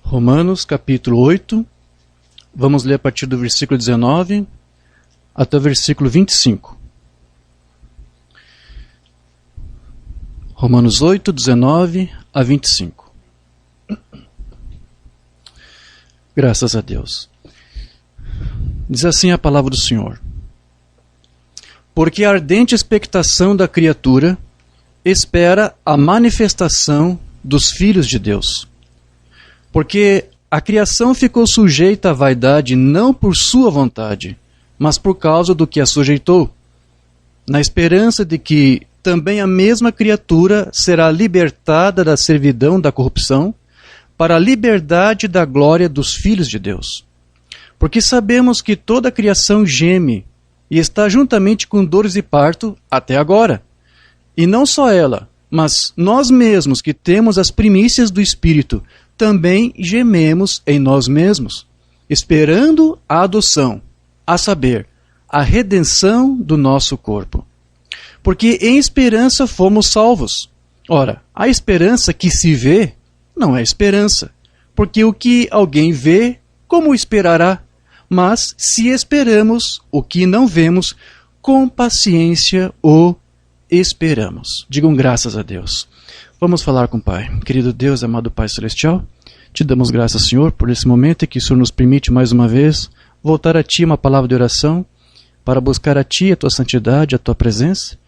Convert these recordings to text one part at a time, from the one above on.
Romanos capítulo 8, vamos ler a partir do versículo 19 até o versículo 25. Romanos 8, 19 a 25. Graças a Deus. Diz assim a palavra do Senhor: Porque a ardente expectação da criatura espera a manifestação dos filhos de Deus. Porque a criação ficou sujeita à vaidade não por sua vontade, mas por causa do que a sujeitou, na esperança de que também a mesma criatura será libertada da servidão da corrupção para a liberdade da glória dos filhos de Deus. Porque sabemos que toda a criação geme e está juntamente com dores de parto até agora. E não só ela, mas nós mesmos que temos as primícias do Espírito, também gememos em nós mesmos, esperando a adoção, a saber, a redenção do nosso corpo. Porque em esperança fomos salvos. Ora, a esperança que se vê não é esperança, porque o que alguém vê, como esperará? Mas se esperamos o que não vemos, com paciência o esperamos. Digam graças a Deus. Vamos falar com o Pai. Querido Deus, amado Pai Celestial, te damos graças, Senhor, por esse momento em que o Senhor nos permite mais uma vez voltar a Ti uma palavra de oração, para buscar a Ti a Tua santidade, a Tua presença,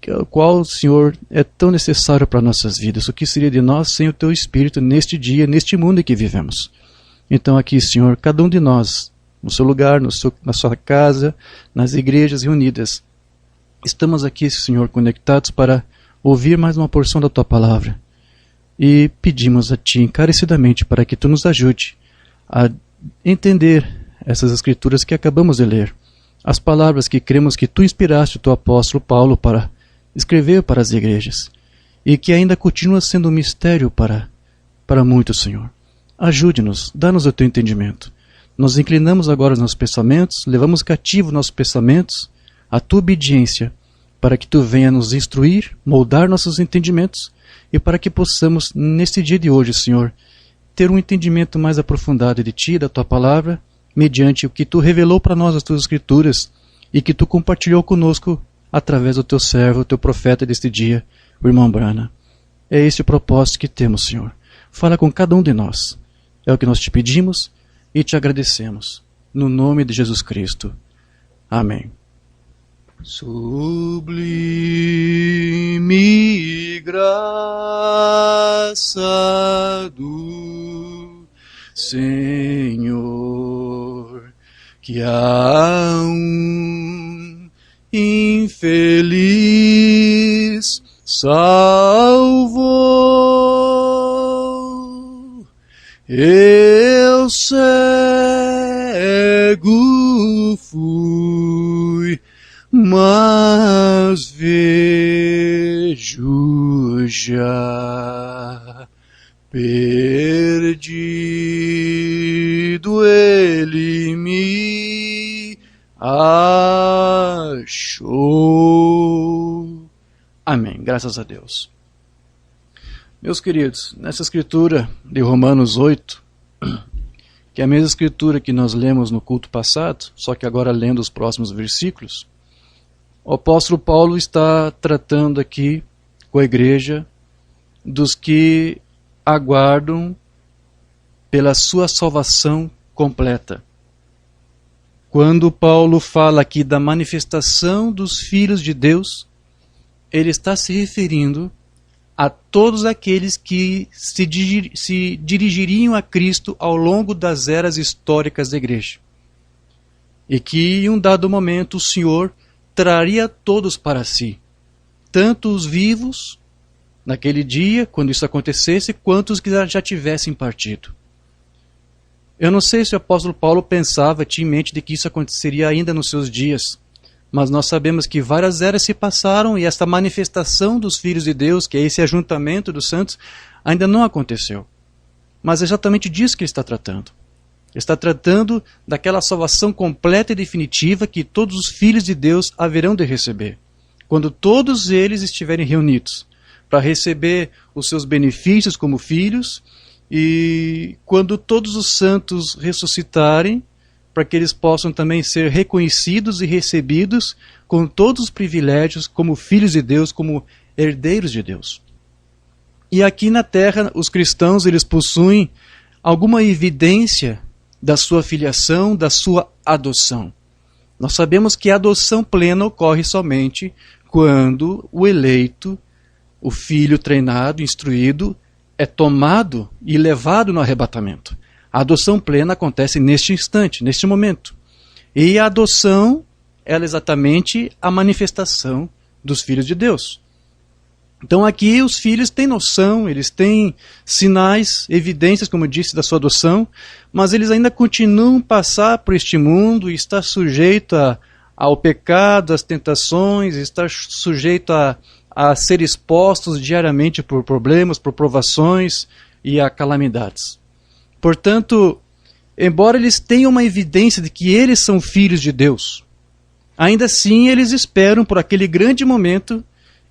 o qual, Senhor, é tão necessário para nossas vidas. O que seria de nós sem o Teu Espírito neste dia, neste mundo em que vivemos? Então aqui, Senhor, cada um de nós, no seu lugar, na sua casa, nas igrejas reunidas, estamos aqui, Senhor, conectados para ouvir mais uma porção da Tua palavra. E pedimos a Ti encarecidamente para que Tu nos ajude a entender essas escrituras que acabamos de ler. As palavras que cremos que Tu inspiraste o Teu apóstolo Paulo para escrever para as igrejas. E que ainda continua sendo um mistério para muitos, Senhor. Ajude-nos, dá-nos o Teu entendimento. Nós inclinamos agora os nossos pensamentos, levamos cativo nossos pensamentos à Tua obediência, para que Tu venha nos instruir, moldar nossos entendimentos, e para que possamos, neste dia de hoje, Senhor, ter um entendimento mais aprofundado de Ti, da Tua palavra, mediante o que Tu revelou para nós as Tuas Escrituras, e que Tu compartilhou conosco através do Teu servo, o Teu profeta deste dia, o irmão Brana. É esse o propósito que temos, Senhor. Fala com cada um de nós. É o que nós Te pedimos e Te agradecemos. No nome de Jesus Cristo. Amém. Sublime graça do Senhor, que a um infeliz salvou. Eu cego fui, mas vejo já. Perdido ele me achou. Amém. Graças a Deus. Meus queridos, nessa escritura de Romanos 8, que é a mesma escritura que nós lemos no culto passado, só que agora lendo os próximos versículos, o apóstolo Paulo está tratando aqui com a igreja dos que aguardam pela sua salvação completa. Quando Paulo fala aqui da manifestação dos filhos de Deus, ele está se referindo a todos aqueles que se dirigiriam a Cristo ao longo das eras históricas da igreja. E que em um dado momento o Senhor traria todos para si, tanto os vivos naquele dia, quando isso acontecesse, quanto os que já tivessem partido. Eu não sei se o apóstolo Paulo pensava, tinha em mente de que isso aconteceria ainda nos seus dias, mas nós sabemos que várias eras se passaram e esta manifestação dos filhos de Deus, que é esse ajuntamento dos santos, ainda não aconteceu. Mas é exatamente disso que ele está tratando. Ele está tratando daquela salvação completa e definitiva que todos os filhos de Deus haverão de receber, quando todos eles estiverem reunidos, para receber os seus benefícios como filhos e quando todos os santos ressuscitarem, para que eles possam também ser reconhecidos e recebidos com todos os privilégios como filhos de Deus, como herdeiros de Deus. E aqui na terra, os cristãos, eles possuem alguma evidência da sua filiação, da sua adoção. Nós sabemos que a adoção plena ocorre somente quando o eleito, o filho treinado, instruído, é tomado e levado no arrebatamento. A adoção plena acontece neste instante, neste momento. E a adoção, ela é exatamente a manifestação dos filhos de Deus. Então aqui os filhos têm noção, eles têm sinais, evidências, como eu disse, da sua adoção, mas eles ainda continuam a passar por este mundo e estar sujeito ao pecado, às tentações, estar sujeito a ser expostos diariamente por problemas, por provações e a calamidades. Portanto, embora eles tenham uma evidência de que eles são filhos de Deus, ainda assim eles esperam por aquele grande momento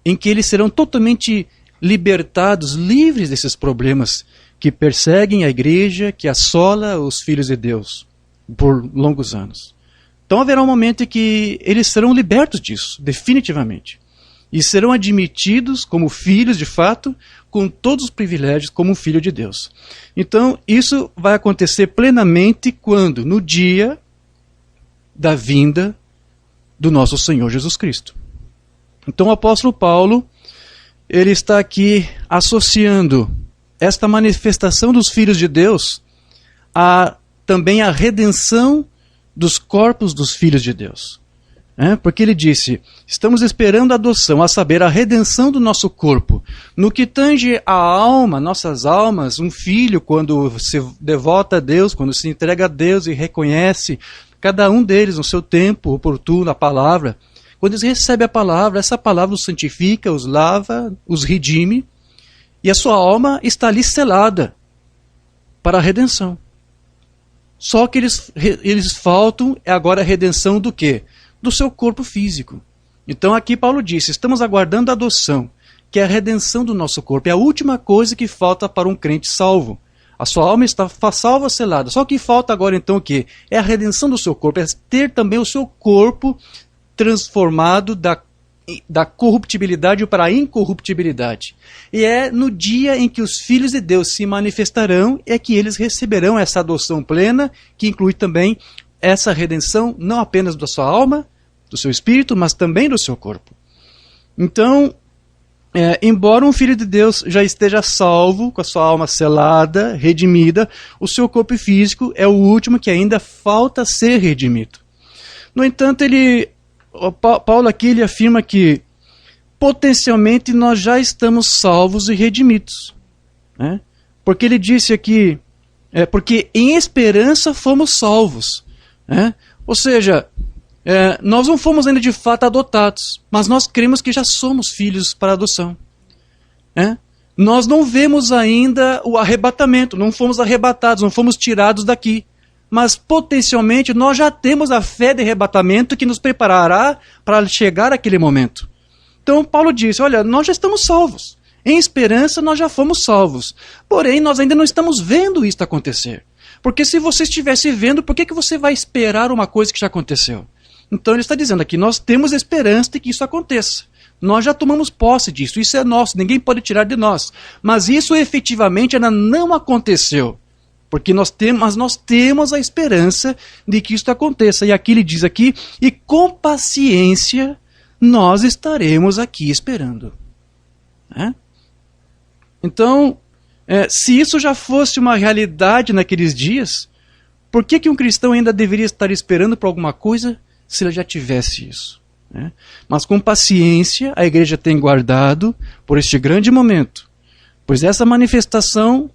em que eles serão totalmente libertados, livres desses problemas que perseguem a igreja, que assola os filhos de Deus por longos anos. Então haverá um momento em que eles serão libertos disso, definitivamente. E serão admitidos como filhos de fato, com todos os privilégios como um filho de Deus. Então isso vai acontecer plenamente quando? No dia da vinda do nosso Senhor Jesus Cristo. Então o apóstolo Paulo, ele está aqui associando esta manifestação dos filhos de Deus também a redenção dos corpos dos filhos de Deus. Porque ele disse, estamos esperando a adoção, a saber, a redenção do nosso corpo. No que tange a alma, nossas almas, um filho, quando se devota a Deus, quando se entrega a Deus e reconhece, cada um deles no seu tempo oportuno, a palavra, quando eles recebem a palavra, essa palavra os santifica, os lava, os redime, e a sua alma está ali selada para a redenção. Só que eles faltam agora a redenção do quê? Do seu corpo físico. Então aqui Paulo disse, estamos aguardando a adoção, que é a redenção do nosso corpo. É a última coisa que falta para um crente salvo. A sua alma está salva, selada. Só que falta agora então o quê? É a redenção do seu corpo, é ter também o seu corpo transformado da corruptibilidade para a incorruptibilidade. E é no dia em que os filhos de Deus se manifestarão, é que eles receberão essa adoção plena, que inclui também essa redenção, não apenas da sua alma, do seu espírito, mas também do seu corpo. Então, embora um filho de Deus já esteja salvo, com a sua alma selada, redimida, o seu corpo físico é o último que ainda falta ser redimido. No entanto, Paulo aqui ele afirma que potencialmente nós já estamos salvos e redimidos. Porque ele disse aqui, porque em esperança fomos salvos. Ou seja, nós não fomos ainda de fato adotados, mas nós cremos que já somos filhos para adoção. Nós não vemos ainda o arrebatamento, não fomos arrebatados, não fomos tirados daqui. Mas potencialmente nós já temos a fé de arrebatamento que nos preparará para chegar àquele momento. Então Paulo disse, olha, nós já estamos salvos. Em esperança nós já fomos salvos. Porém, nós ainda não estamos vendo isso acontecer. Porque se você estivesse vendo, por que você vai esperar uma coisa que já aconteceu? Então ele está dizendo aqui, nós temos esperança de que isso aconteça. Nós já tomamos posse disso, isso é nosso, ninguém pode tirar de nós. Mas isso efetivamente ainda não aconteceu. Porque nós temos a esperança de que isso aconteça. E aqui ele diz aqui, e com paciência nós estaremos aqui esperando. Então, se isso já fosse uma realidade naqueles dias, por que um cristão ainda deveria estar esperando por alguma coisa se ele já tivesse isso? Mas com paciência a igreja tem guardado por este grande momento, pois essa manifestação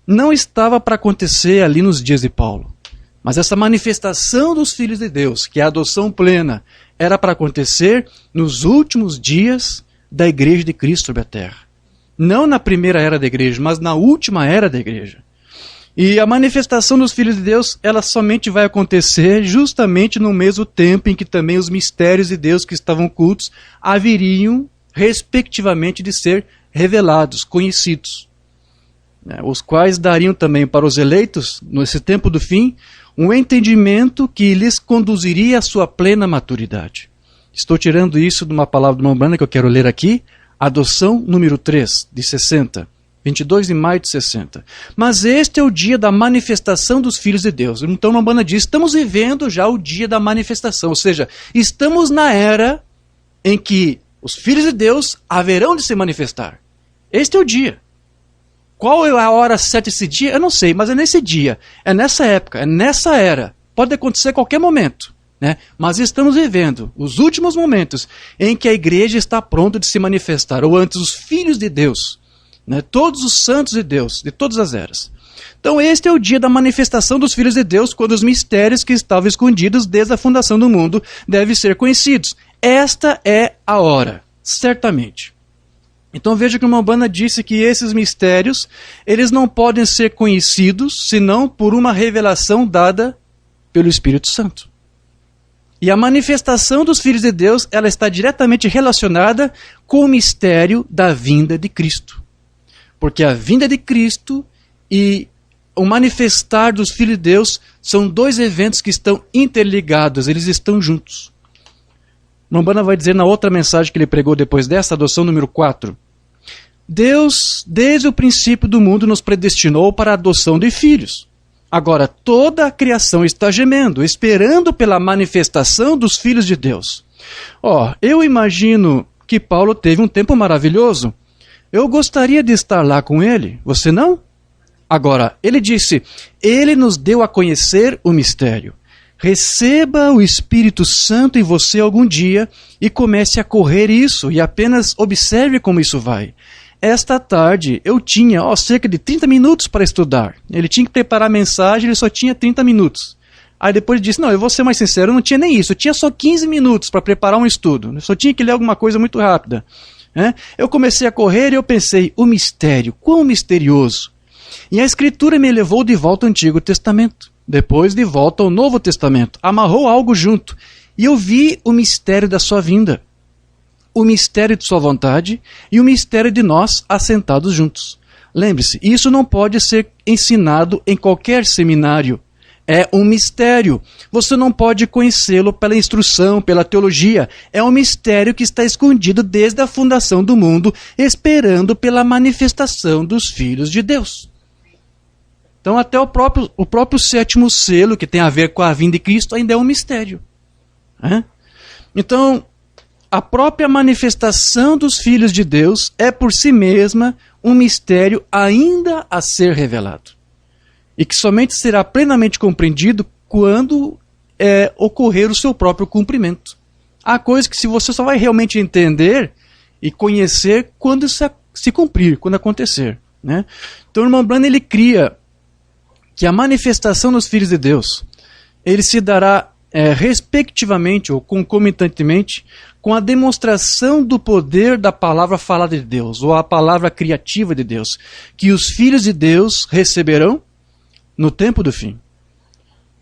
não estava para acontecer ali nos dias de Paulo. Mas essa manifestação dos filhos de Deus, que é a adoção plena, era para acontecer nos últimos dias da igreja de Cristo sobre a terra. Não na primeira era da igreja, mas na última era da igreja. E a manifestação dos filhos de Deus, ela somente vai acontecer justamente no mesmo tempo em que também os mistérios de Deus que estavam ocultos haveriam, respectivamente, de ser revelados, conhecidos. né, os quais dariam também para os eleitos, nesse tempo do fim, um entendimento que lhes conduziria à sua plena maturidade. Estou tirando isso de uma palavra do irmão Branham que eu quero ler aqui, adoção número 3, de 60. 22 de maio de 60. Mas este é o dia da manifestação dos filhos de Deus. Então, o Umbanda diz, estamos vivendo já o dia da manifestação. Ou seja, estamos na era em que os filhos de Deus haverão de se manifestar. Este é o dia. Qual é a hora certa desse dia? Eu não sei, mas é nesse dia. É nessa época, é nessa era. Pode acontecer a qualquer momento, né? Mas estamos vivendo os últimos momentos em que a igreja está pronta de se manifestar. Ou antes, os filhos de Deus, né, todos os santos de Deus, de todas as eras. Então este é o dia da manifestação dos filhos de Deus, quando os mistérios que estavam escondidos desde a fundação do mundo devem ser conhecidos. Esta é a hora, certamente. Então veja que o Umbanda disse que esses mistérios, eles não podem ser conhecidos, senão por uma revelação dada pelo Espírito Santo. E a manifestação dos filhos de Deus, ela está diretamente relacionada com o mistério da vinda de Cristo. Porque a vinda de Cristo e o manifestar dos filhos de Deus são dois eventos que estão interligados, eles estão juntos. Umbanda vai dizer na outra mensagem que ele pregou depois dessa, adoção número 4. Deus, desde o princípio do mundo, nos predestinou para a adoção de filhos. Agora, toda a criação está gemendo, esperando pela manifestação dos filhos de Deus. Eu imagino que Paulo teve um tempo maravilhoso. Eu gostaria de estar lá com ele, você não? Agora, ele disse, ele nos deu a conhecer o mistério. Receba o Espírito Santo em você algum dia e comece a correr isso e apenas observe como isso vai. Esta tarde eu tinha cerca de 30 minutos para estudar. Ele tinha que preparar a mensagem, ele só tinha 30 minutos. Aí depois ele disse, não, eu vou ser mais sincero, eu não tinha nem isso, eu tinha só 15 minutos para preparar um estudo. Eu só tinha que ler alguma coisa muito rápida. Eu comecei a correr e eu pensei, o mistério, quão misterioso. E a Escritura me levou de volta ao Antigo Testamento, depois de volta ao Novo Testamento, amarrou algo junto, e eu vi o mistério da sua vinda, o mistério de sua vontade e o mistério de nós assentados juntos. Lembre-se, isso não pode ser ensinado em qualquer seminário. É um mistério. Você não pode conhecê-lo pela instrução, pela teologia. É um mistério que está escondido desde a fundação do mundo, esperando pela manifestação dos filhos de Deus. Então até o próprio sétimo selo, que tem a ver com a vinda de Cristo, ainda é um mistério. Então, a própria manifestação dos filhos de Deus é por si mesma um mistério ainda a ser revelado. E que somente será plenamente compreendido quando ocorrer o seu próprio cumprimento. Há coisas que você só vai realmente entender e conhecer quando se cumprir, quando acontecer. Né? Então o irmão Branham, ele cria que a manifestação dos filhos de Deus, ele se dará respectivamente ou concomitantemente com a demonstração do poder da palavra falada de Deus, ou a palavra criativa de Deus, que os filhos de Deus receberão no tempo do fim.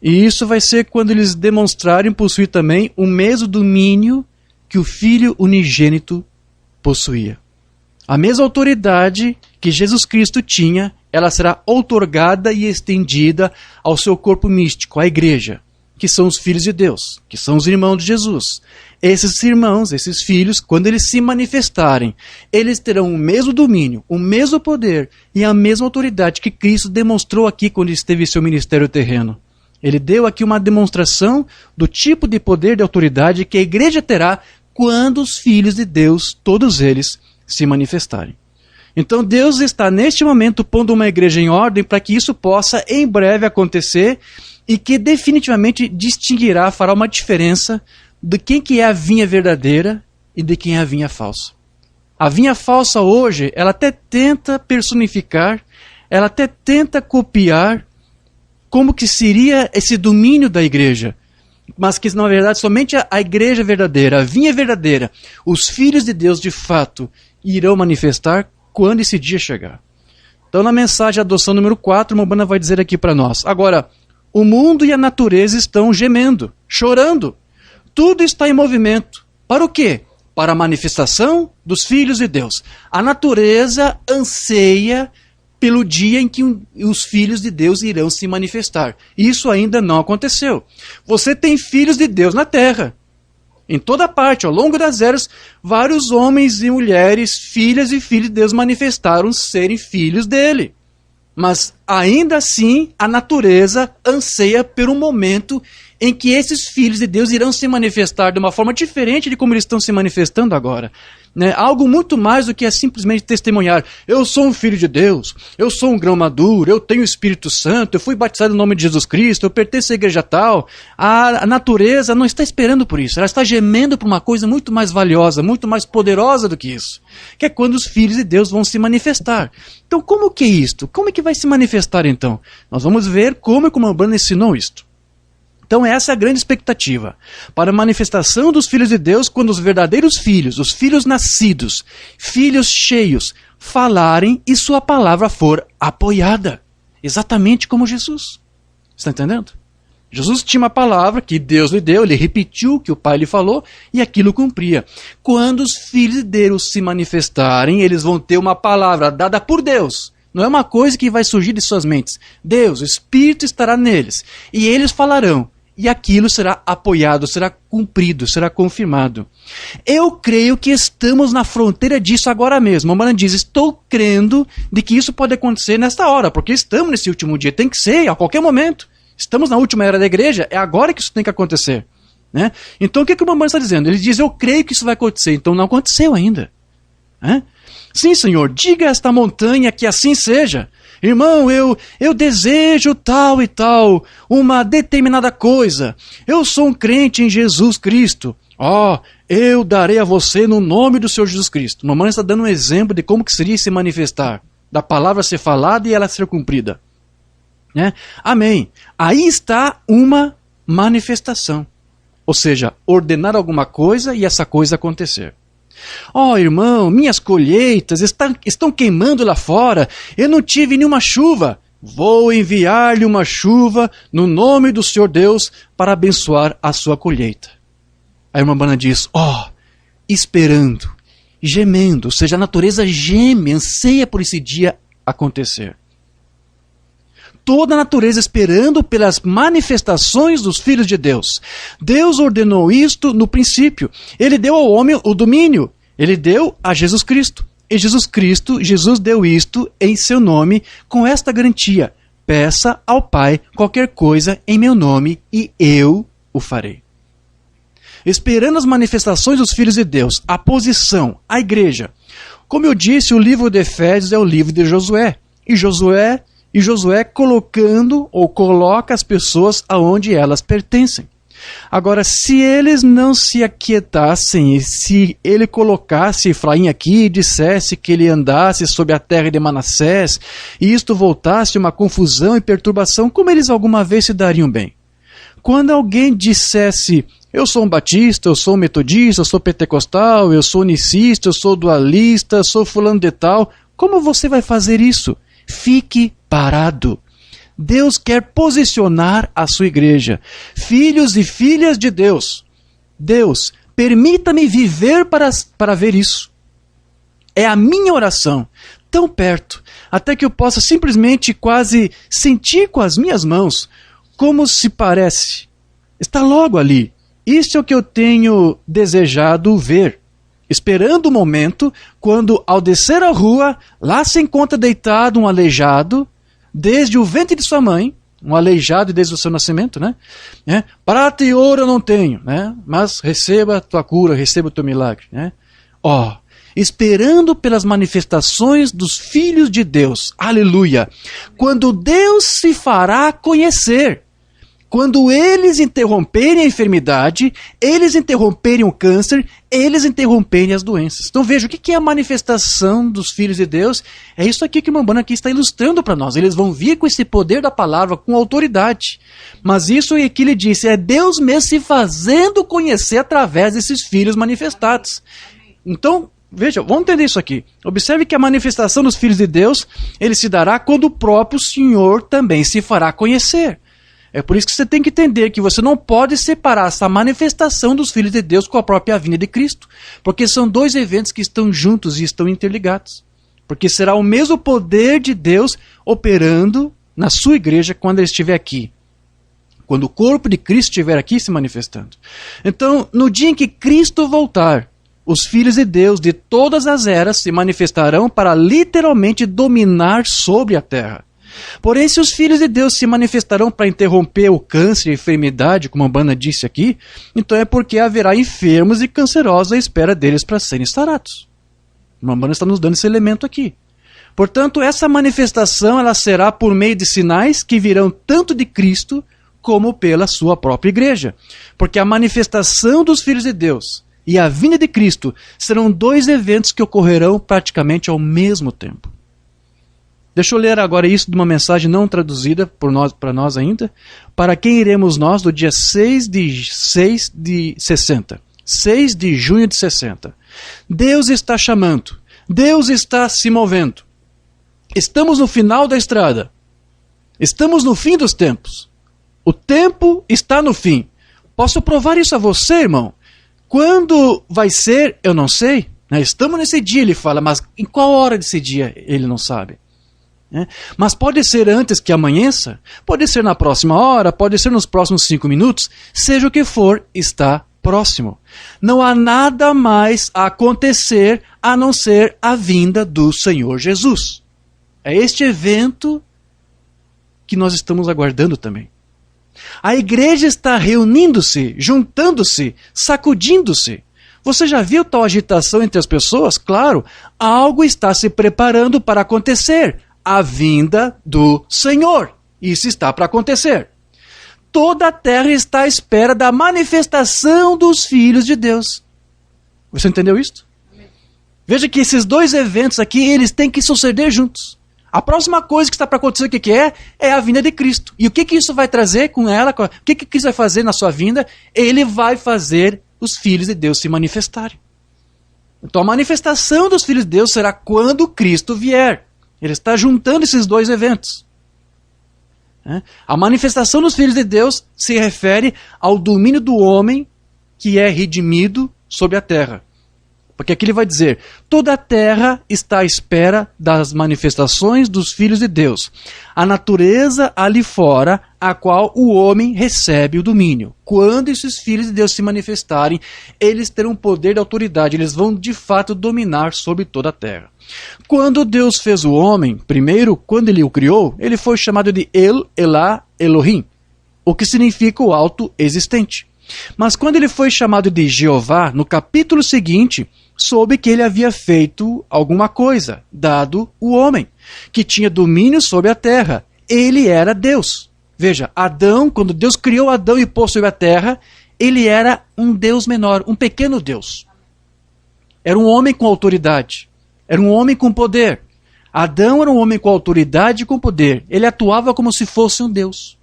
E isso vai ser quando eles demonstrarem possuir também o mesmo domínio que o Filho unigênito possuía. A mesma autoridade que Jesus Cristo tinha, ela será outorgada e estendida ao seu corpo místico, à igreja, que são os filhos de Deus, que são os irmãos de Jesus. Esses irmãos, esses filhos, quando eles se manifestarem, eles terão o mesmo domínio, o mesmo poder e a mesma autoridade que Cristo demonstrou aqui quando esteve em seu ministério terreno. Ele deu aqui uma demonstração do tipo de poder e de autoridade que a igreja terá quando os filhos de Deus, todos eles, se manifestarem. Então Deus está neste momento pondo uma igreja em ordem para que isso possa em breve acontecer e que definitivamente distinguirá, fará uma diferença de quem que é a vinha verdadeira e de quem é a vinha falsa. A vinha falsa hoje, ela até tenta personificar, ela até tenta copiar como que seria esse domínio da igreja, mas que na verdade somente a igreja verdadeira, a vinha verdadeira, os filhos de Deus de fato irão manifestar quando esse dia chegar. Então na mensagem adoção número 4, Umbanda vai dizer aqui para nós, agora, o mundo e a natureza estão gemendo, chorando. Tudo está em movimento. Para o quê? Para a manifestação dos filhos de Deus. A natureza anseia pelo dia em que os filhos de Deus irão se manifestar. Isso ainda não aconteceu. Você tem filhos de Deus na terra. Em toda parte, ao longo das eras, vários homens e mulheres, filhas e filhos de Deus manifestaram serem filhos dele. Mas ainda assim, a natureza anseia por um momento em que esses filhos de Deus irão se manifestar de uma forma diferente de como eles estão se manifestando agora. Né? Algo muito mais do que é simplesmente testemunhar. Eu sou um filho de Deus, eu sou um grão maduro, eu tenho o Espírito Santo, eu fui batizado no nome de Jesus Cristo, eu pertenço à igreja tal. A natureza não está esperando por isso, ela está gemendo por uma coisa muito mais valiosa, muito mais poderosa do que isso. Que é quando os filhos de Deus vão se manifestar. Então como que é isto? Como é que vai se manifestar então? Nós vamos ver como o Umbanda ensinou isto. Então essa é a grande expectativa, para a manifestação dos filhos de Deus, quando os verdadeiros filhos, os filhos nascidos, filhos cheios, falarem e sua palavra for apoiada, exatamente como Jesus. Está entendendo? Jesus tinha uma palavra que Deus lhe deu, ele repetiu o que o Pai lhe falou e aquilo cumpria. Quando os filhos de Deus se manifestarem, eles vão ter uma palavra dada por Deus. Não é uma coisa que vai surgir de suas mentes. Deus, o Espírito estará neles e eles falarão. E aquilo será apoiado, será cumprido, será confirmado. Eu creio que estamos na fronteira disso agora mesmo. O Umbanda diz, estou crendo de que isso pode acontecer nesta hora, porque estamos nesse último dia. Tem que ser, a qualquer momento. Estamos na última era da igreja, é agora que isso tem que acontecer. Né? Então o que o Umbanda está dizendo? Ele diz, eu creio que isso vai acontecer. Então não aconteceu ainda. Sim, Senhor, diga a esta montanha que assim seja. Irmão, eu desejo tal e tal, uma determinada coisa. Eu sou um crente em Jesus Cristo. Eu darei a você no nome do Senhor Jesus Cristo. Mamãe está dando um exemplo de como que seria se manifestar, da palavra ser falada e ela ser cumprida. Né? Amém. Aí está uma manifestação. Ou seja, ordenar alguma coisa e essa coisa acontecer. Irmão, minhas colheitas estão queimando lá fora, eu não tive nenhuma chuva. Vou enviar-lhe uma chuva no nome do Senhor Deus para abençoar a sua colheita. A irmã Umbanda diz, esperando, gemendo, ou seja, a natureza geme, anseia por esse dia acontecer. Toda a natureza esperando pelas manifestações dos filhos de Deus. Deus ordenou isto no princípio. Ele deu ao homem o domínio. Ele deu a Jesus Cristo. E Jesus deu isto em seu nome com esta garantia. Peça ao Pai qualquer coisa em meu nome e eu o farei. Esperando as manifestações dos filhos de Deus, a posição, a igreja. Como eu disse, o livro de Efésios é o livro de Josué. E Josué colocando ou coloca as pessoas aonde elas pertencem. Agora, se eles não se aquietassem, e se ele colocasse Efraim aqui e dissesse que ele andasse sobre a terra de Manassés, e isto voltasse uma confusão e perturbação, como eles alguma vez se dariam bem? Quando alguém dissesse, eu sou um batista, eu sou um metodista, eu sou pentecostal, eu sou unicista, eu sou dualista, eu sou fulano de tal, como você vai fazer isso? Fique parado. Deus quer posicionar a sua igreja. Filhos e filhas de Deus. Deus, permita-me viver para ver isso. É a minha oração, tão perto, até que eu possa simplesmente quase sentir com as minhas mãos, como se parece. Está logo ali. Isso é o que eu tenho desejado ver. Esperando o momento, quando ao descer a rua, lá se encontra deitado um aleijado, desde o ventre de sua mãe, um aleijado desde o seu nascimento, né? Prata e ouro eu não tenho, né? Mas receba a tua cura, receba o teu milagre, né? Esperando pelas manifestações dos filhos de Deus, aleluia, quando Deus se fará conhecer, quando eles interromperem a enfermidade, eles interromperem o câncer, eles interromperem as doenças. Então veja, o que é a manifestação dos filhos de Deus? É isso aqui que o Umbanda aqui está ilustrando para nós. Eles vão vir com esse poder da palavra, com autoridade. Mas isso é que ele disse, é Deus mesmo se fazendo conhecer através desses filhos manifestados. Então, veja, vamos entender isso aqui. Observe que a manifestação dos filhos de Deus, ele se dará quando o próprio Senhor também se fará conhecer. É por isso que você tem que entender que você não pode separar essa manifestação dos filhos de Deus com a própria vinda de Cristo. Porque são dois eventos que estão juntos e estão interligados. porque será o mesmo poder de Deus operando na sua igreja quando ele estiver aqui. Quando o corpo de Cristo estiver aqui se manifestando. Então, no dia em que Cristo voltar, os filhos de Deus de todas as eras se manifestarão para literalmente dominar sobre a terra. Porém, se os filhos de Deus se manifestarão para interromper o câncer e a enfermidade, como a Bana disse aqui, então é porque haverá enfermos e cancerosos à espera deles para serem sarados. A Bana está nos dando esse elemento aqui. Portanto, essa manifestação ela será por meio de sinais que virão tanto de Cristo como pela sua própria igreja. Porque a manifestação dos filhos de Deus e a vinda de Cristo serão dois eventos que ocorrerão praticamente ao mesmo tempo. Deixa eu ler agora isso de uma mensagem não traduzida para nós ainda. Para quem iremos nós do dia 6 de 60. 6 de junho de 60. Deus está chamando. Deus está se movendo. Estamos no final da estrada. Estamos no fim dos tempos. O tempo está no fim. Posso provar isso a você, irmão? Quando vai ser, eu não sei. Estamos nesse dia, ele fala, mas em qual hora desse dia ele não sabe. Mas pode ser antes que amanheça, pode ser na próxima hora, pode ser nos próximos 5 minutos, seja o que for, está próximo. Não há nada mais a acontecer a não ser a vinda do Senhor Jesus. É este evento que nós estamos aguardando também. A igreja está reunindo-se, juntando-se, sacudindo-se. Você já viu tal agitação entre as pessoas? Claro, algo está se preparando para acontecer. A vinda do Senhor. Isso está para acontecer. Toda a terra está à espera da manifestação dos filhos de Deus. Você entendeu isso? Veja que esses dois eventos aqui, eles têm que suceder juntos. A próxima coisa que está para acontecer, o que é? É a vinda de Cristo. E o que isso vai trazer com ela? O que Cristo vai fazer na sua vinda? Ele vai fazer os filhos de Deus se manifestarem. Então a manifestação dos filhos de Deus será quando Cristo vier. Ele está juntando esses dois eventos. A manifestação dos filhos de Deus se refere ao domínio do homem que é redimido sobre a terra. Porque aqui ele vai dizer, toda a terra está à espera das manifestações dos filhos de Deus. A natureza ali fora, a qual o homem recebe o domínio. Quando esses filhos de Deus se manifestarem, eles terão poder de autoridade, eles vão de fato dominar sobre toda a terra. Quando Deus fez o homem, primeiro, quando ele o criou, ele foi chamado de El, Elá, Elohim, o que significa o auto-existente. Mas quando ele foi chamado de Jeová, no capítulo seguinte, soube que ele havia feito alguma coisa, dado o homem, que tinha domínio sobre a terra. Ele era Deus. Veja, Adão, quando Deus criou Adão e pôs sobre a terra, ele era um Deus menor, um pequeno Deus. Era um homem com autoridade. Era um homem com poder. Adão era um homem com autoridade e com poder. Ele atuava como se fosse um Deus.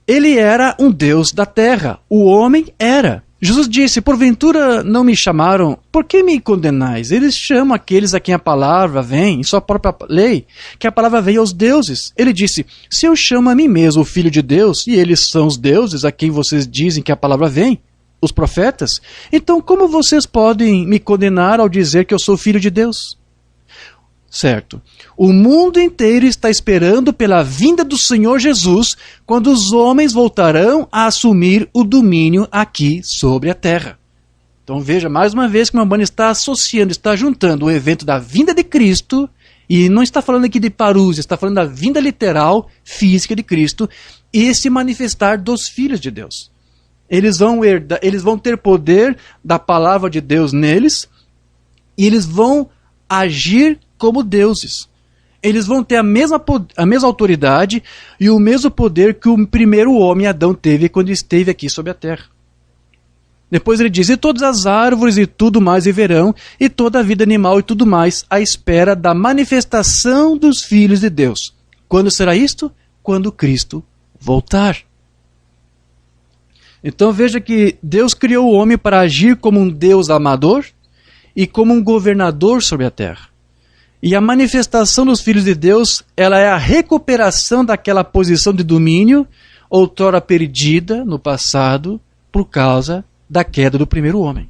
Ele era um Deus da terra. O homem era. Jesus disse, porventura não me chamaram, por que me condenais? Eles chamam aqueles a quem a palavra vem, em sua própria lei, que a palavra vem aos deuses. Ele disse, se eu chamo a mim mesmo o Filho de Deus, e eles são os deuses a quem vocês dizem que a palavra vem, os profetas, então como vocês podem me condenar ao dizer que eu sou filho de Deus? Certo. O mundo inteiro está esperando pela vinda do Senhor Jesus, quando os homens voltarão a assumir o domínio aqui sobre a terra. Então veja, mais uma vez que o Mambana está associando, está juntando o evento da vinda de Cristo, e não está falando aqui de parúzia, está falando da vinda literal, física de Cristo, e esse manifestar dos filhos de Deus. Eles vão ter poder da palavra de Deus neles, e eles vão agir como deuses. Eles vão ter a mesma autoridade e o mesmo poder que o primeiro homem, Adão, teve quando esteve aqui sobre a terra. Depois ele diz, e todas as árvores e tudo mais viverão, e toda a vida animal e tudo mais, à espera da manifestação dos filhos de Deus. Quando será isto? Quando Cristo voltar. Então veja que Deus criou o homem para agir como um Deus amador e como um governador sobre a terra. E a manifestação dos filhos de Deus, ela é a recuperação daquela posição de domínio, outrora perdida no passado, por causa da queda do primeiro homem.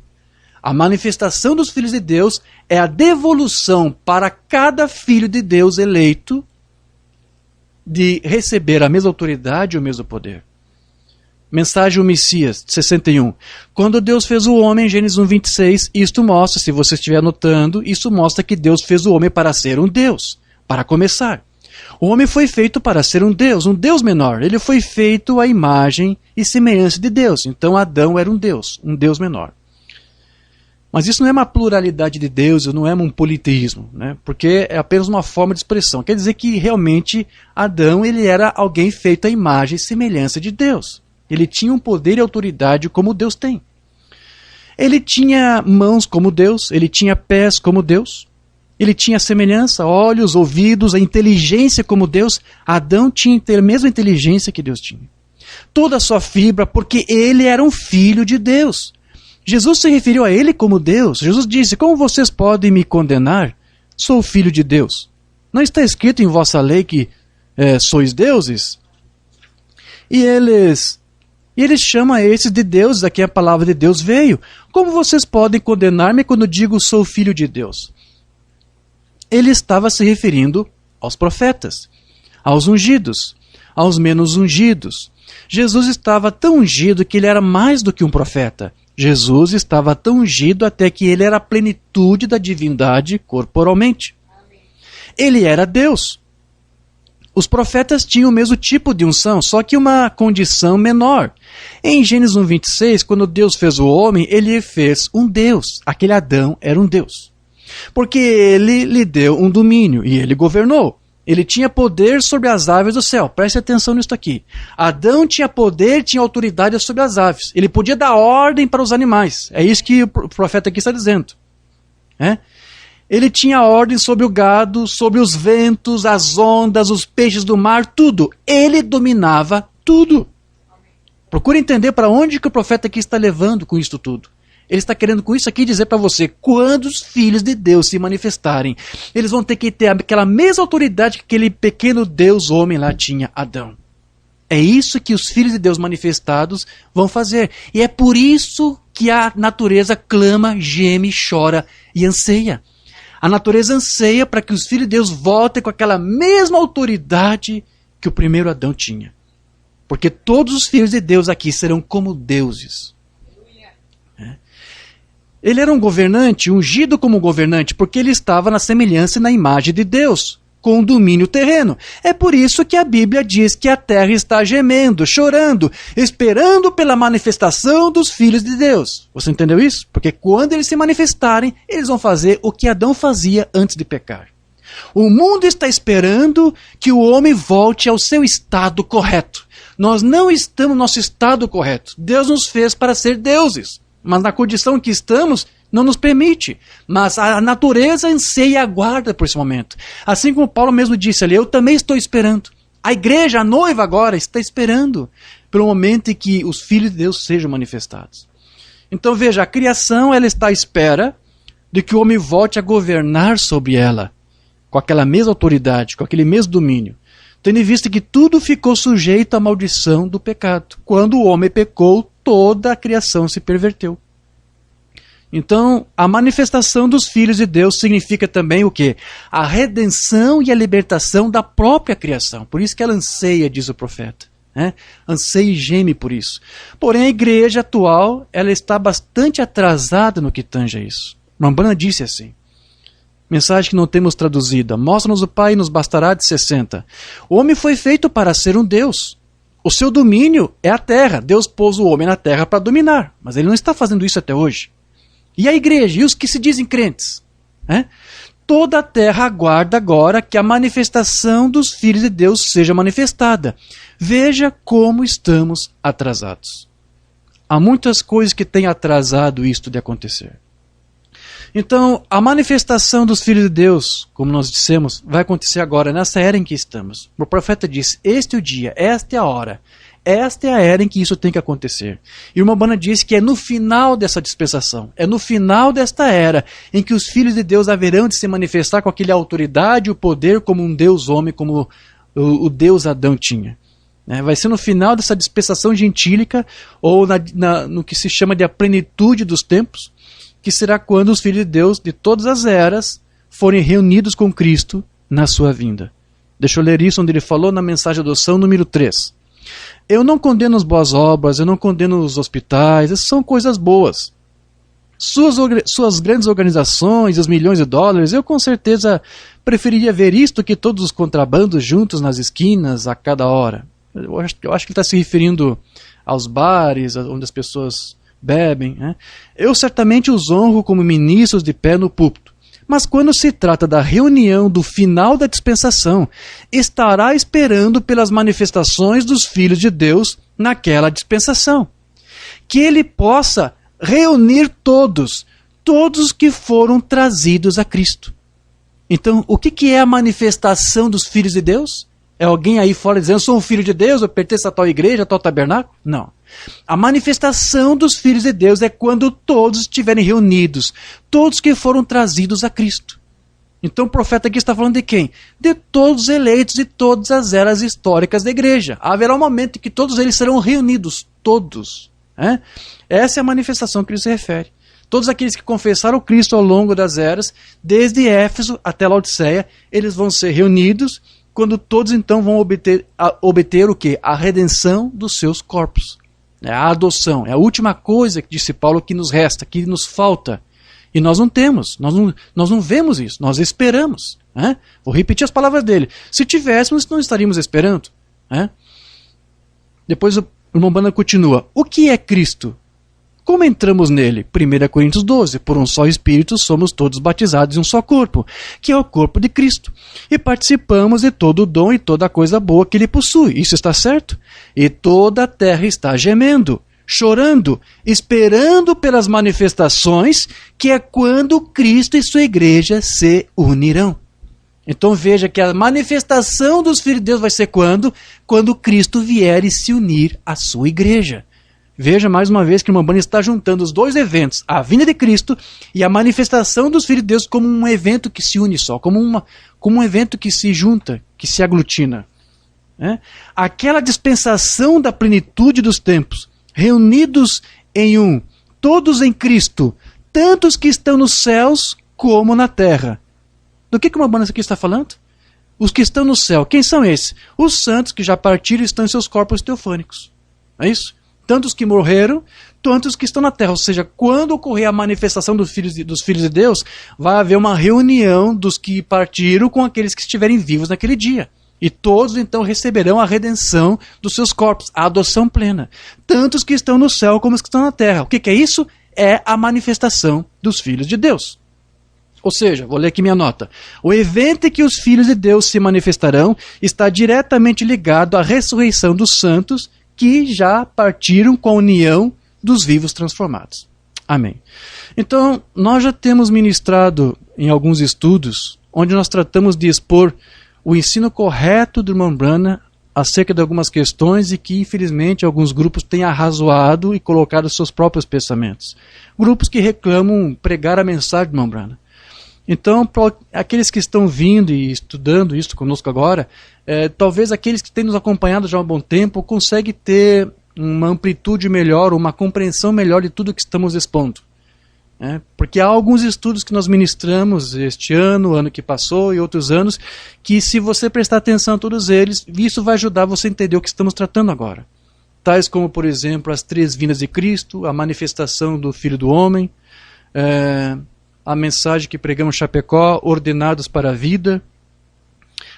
A manifestação dos filhos de Deus é a devolução para cada filho de Deus eleito de receber a mesma autoridade e o mesmo poder. Mensagem ao Messias, 61. Quando Deus fez o homem, em Gênesis 1:26, isto mostra, se você estiver anotando, isso mostra que Deus fez o homem para ser um Deus, para começar. O homem foi feito para ser um Deus menor. Ele foi feito à imagem e semelhança de Deus. Então Adão era um Deus menor. Mas isso não é uma pluralidade de deuses, não é um politeísmo, né? Porque é apenas uma forma de expressão. Quer dizer que realmente Adão ele era alguém feito à imagem e semelhança de Deus. Ele tinha um poder e autoridade como Deus tem. Ele tinha mãos como Deus, ele tinha pés como Deus, ele tinha semelhança, olhos, ouvidos, a inteligência como Deus. Adão tinha a mesma inteligência que Deus tinha. Toda a sua fibra, porque ele era um filho de Deus. Jesus se referiu a ele como Deus. Jesus disse, como vocês podem me condenar? Sou filho de Deus. Não está escrito em vossa lei que sois deuses? E eles chamam esses de deuses, a quem a palavra de Deus veio. Como vocês podem condenar-me quando digo sou filho de Deus? Ele estava se referindo aos profetas, aos ungidos, aos menos ungidos. Jesus estava tão ungido que ele era mais do que um profeta. Jesus estava tão ungido até que ele era a plenitude da divindade corporalmente. Amém. Ele era Deus. Os profetas tinham o mesmo tipo de unção, só que uma condição menor. Em Gênesis 1:26, quando Deus fez o homem, ele fez um Deus. Aquele Adão era um Deus. Porque ele lhe deu um domínio e ele governou. Ele tinha poder sobre as aves do céu. Preste atenção nisso aqui. Adão tinha poder, tinha autoridade sobre as aves. Ele podia dar ordem para os animais. É isso que o profeta aqui está dizendo. Ele tinha ordem sobre o gado, sobre os ventos, as ondas, os peixes do mar, tudo. Ele dominava tudo. Procure entender para onde que o profeta aqui está levando com isso tudo. Ele está querendo com isso aqui dizer para você, quando os filhos de Deus se manifestarem, eles vão ter que ter aquela mesma autoridade que aquele pequeno Deus homem lá tinha, Adão. É isso que os filhos de Deus manifestados vão fazer. E é por isso que a natureza clama, geme, chora e anseia. A natureza anseia para que os filhos de Deus voltem com aquela mesma autoridade que o primeiro Adão tinha. Porque todos os filhos de Deus aqui serão como deuses. Ele era um governante, ungido como governante, porque ele estava na semelhança e na imagem de Deus, com domínio terreno. É por isso que a Bíblia diz que a terra está gemendo, chorando, esperando pela manifestação dos filhos de Deus. Você entendeu isso? Porque quando eles se manifestarem, eles vão fazer o que Adão fazia antes de pecar. O mundo está esperando que o homem volte ao seu estado correto. Nós não estamos no nosso estado correto. Deus nos fez para ser deuses. Mas na condição em que estamos, não nos permite. Mas a natureza anseia e aguarda por esse momento. Assim como Paulo mesmo disse ali, eu também estou esperando. A igreja, a noiva agora, está esperando pelo momento em que os filhos de Deus sejam manifestados. Então veja, a criação ela está à espera de que o homem volte a governar sobre ela, com aquela mesma autoridade, com aquele mesmo domínio. Tendo em vista que tudo ficou sujeito à maldição do pecado. Quando o homem pecou, toda a criação se perverteu. Então, a manifestação dos filhos de Deus significa também o quê? A redenção e a libertação da própria criação. Por isso que ela anseia, diz o profeta. Anseia e geme por isso. Porém, a igreja atual ela está bastante atrasada no que tange a isso. Rambam disse assim. Mensagem que não temos traduzida. Mostra-nos o Pai e nos bastará de 60. O homem foi feito para ser um Deus. O seu domínio é a terra. Deus pôs o homem na terra para dominar. Mas ele não está fazendo isso até hoje. E a igreja? E os que se dizem crentes? Toda a terra aguarda agora que a manifestação dos filhos de Deus seja manifestada. Veja como estamos atrasados. Há muitas coisas que têm atrasado isto de acontecer. Então, a manifestação dos filhos de Deus, como nós dissemos, vai acontecer agora, nessa era em que estamos. O profeta disse, este é o dia, esta é a hora, esta é a era em que isso tem que acontecer. E o Rambam disse que é no final dessa dispensação, é no final desta era, em que os filhos de Deus haverão de se manifestar com aquela autoridade e o poder como um Deus homem, como o Deus Adão tinha. Vai ser no final dessa dispensação gentílica, ou no que se chama de a plenitude dos tempos, que será quando os filhos de Deus de todas as eras forem reunidos com Cristo na sua vinda. Deixa eu ler isso onde ele falou na mensagem de adoção número 3. Eu não condeno as boas obras, eu não condeno os hospitais, essas são coisas boas. Suas grandes organizações, os milhões de dólares, eu com certeza preferiria ver isto que todos os contrabandos juntos nas esquinas a cada hora. Eu acho que ele está se referindo aos bares, onde as pessoas bebem. Né? Eu certamente os honro como ministros de pé no púlpito. Mas quando se trata da reunião do final da dispensação, estará esperando pelas manifestações dos filhos de Deus naquela dispensação. Que ele possa reunir todos que foram trazidos a Cristo. Então, o que é a manifestação dos filhos de Deus? É alguém aí fora dizendo, eu sou um filho de Deus, eu pertenço a tal igreja, a tal tabernáculo? Não. A manifestação dos filhos de Deus é quando todos estiverem reunidos, todos que foram trazidos a Cristo. Então o profeta aqui está falando de quem? De todos os eleitos de todas as eras históricas da igreja. Haverá um momento em que todos eles serão reunidos, todos. Né? Essa é a manifestação que ele se refere. Todos aqueles que confessaram Cristo ao longo das eras, desde Éfeso até Laodiceia, eles vão ser reunidos, quando todos então vão obter o quê? A redenção dos seus corpos. É a adoção, é a última coisa, que disse Paulo, que nos resta, que nos falta. E nós não temos, nós não vemos isso, nós esperamos. Né? Vou repetir as palavras dele. Se tivéssemos, não estaríamos esperando. Né? Depois o irmão Bana continua. O que é Cristo? Como entramos nele? 1 Coríntios 12. Por um só Espírito somos todos batizados em um só corpo, que é o corpo de Cristo. E participamos de todo o dom e toda a coisa boa que ele possui. Isso está certo? E toda a terra está gemendo, chorando, esperando pelas manifestações, que é quando Cristo e sua igreja se unirão. Então veja que a manifestação dos filhos de Deus vai ser quando? Quando Cristo vier e se unir à sua igreja. Veja mais uma vez que o irmão Bana está juntando os dois eventos, a vinda de Cristo e a manifestação dos filhos de Deus, como um evento que se une só, como um evento que se junta, que se aglutina. Né? Aquela dispensação da plenitude dos tempos, reunidos em um, todos em Cristo, tantos que estão nos céus como na terra. Do que o irmão Bana aqui está falando? Os que estão no céu, quem são esses? Os santos que já partiram e estão em seus corpos teofânicos. É isso? Tantos que morreram, tantos que estão na terra. Ou seja, quando ocorrer a manifestação dos filhos de Deus, vai haver uma reunião dos que partiram com aqueles que estiverem vivos naquele dia. E todos então receberão a redenção dos seus corpos, a adoção plena. Tantos que estão no céu como os que estão na terra. O que é isso? É a manifestação dos filhos de Deus. Ou seja, vou ler aqui minha nota. O evento em que os filhos de Deus se manifestarão está diretamente ligado à ressurreição dos santos que já partiram com a união dos vivos transformados. Amém. Então, nós já temos ministrado em alguns estudos, onde nós tratamos de expor o ensino correto do irmão Branham acerca de algumas questões e que, infelizmente, alguns grupos têm arrazoado e colocado seus próprios pensamentos. Grupos que reclamam pregar a mensagem do irmão Branham. Então, para aqueles que estão vindo e estudando isso conosco agora, talvez aqueles que têm nos acompanhado já há um bom tempo conseguem ter uma amplitude melhor, uma compreensão melhor de tudo que estamos expondo. Porque há alguns estudos que nós ministramos este ano, ano que passou e outros anos, que se você prestar atenção a todos eles, isso vai ajudar você a entender o que estamos tratando agora. Tais como, por exemplo, as 3 vindas de Cristo, a manifestação do Filho do Homem, a mensagem que pregamos em Chapecó, ordenados para a vida,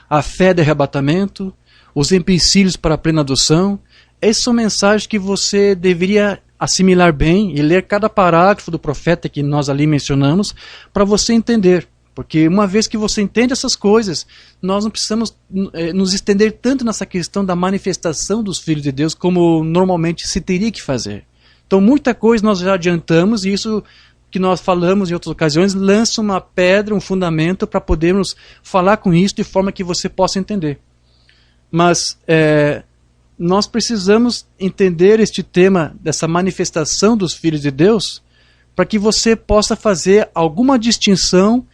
a fé de arrebatamento, os empecilhos para a plena adoção. Essas são mensagens que você deveria assimilar bem e ler cada parágrafo do profeta que nós ali mencionamos para você entender. Porque uma vez que você entende essas coisas, nós não precisamos nos estender tanto nessa questão da manifestação dos filhos de Deus como normalmente se teria que fazer. Então muita coisa nós já adiantamos e isso que nós falamos em outras ocasiões, lança uma pedra, um fundamento para podermos falar com isso de forma que você possa entender. Mas nós precisamos entender este tema dessa manifestação dos filhos de Deus para que você possa fazer alguma distinção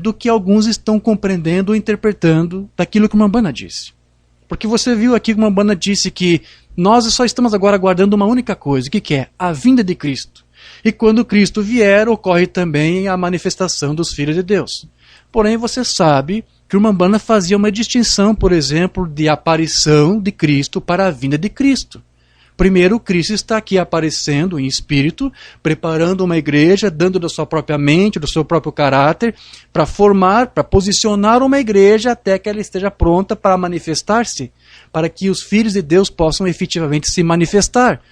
do que alguns estão compreendendo ou interpretando daquilo que o Mambana disse. Porque você viu aqui que o Mambana disse que nós só estamos agora aguardando uma única coisa, o que é? A vinda de Cristo. E quando Cristo vier, ocorre também a manifestação dos filhos de Deus. Porém, você sabe que o Umbanda fazia uma distinção, por exemplo, de aparição de Cristo para a vinda de Cristo. Primeiro, Cristo está aqui aparecendo em espírito, preparando uma igreja, dando da sua própria mente, do seu próprio caráter, para formar, para posicionar uma igreja até que ela esteja pronta para manifestar-se, para que os filhos de Deus possam efetivamente se manifestar.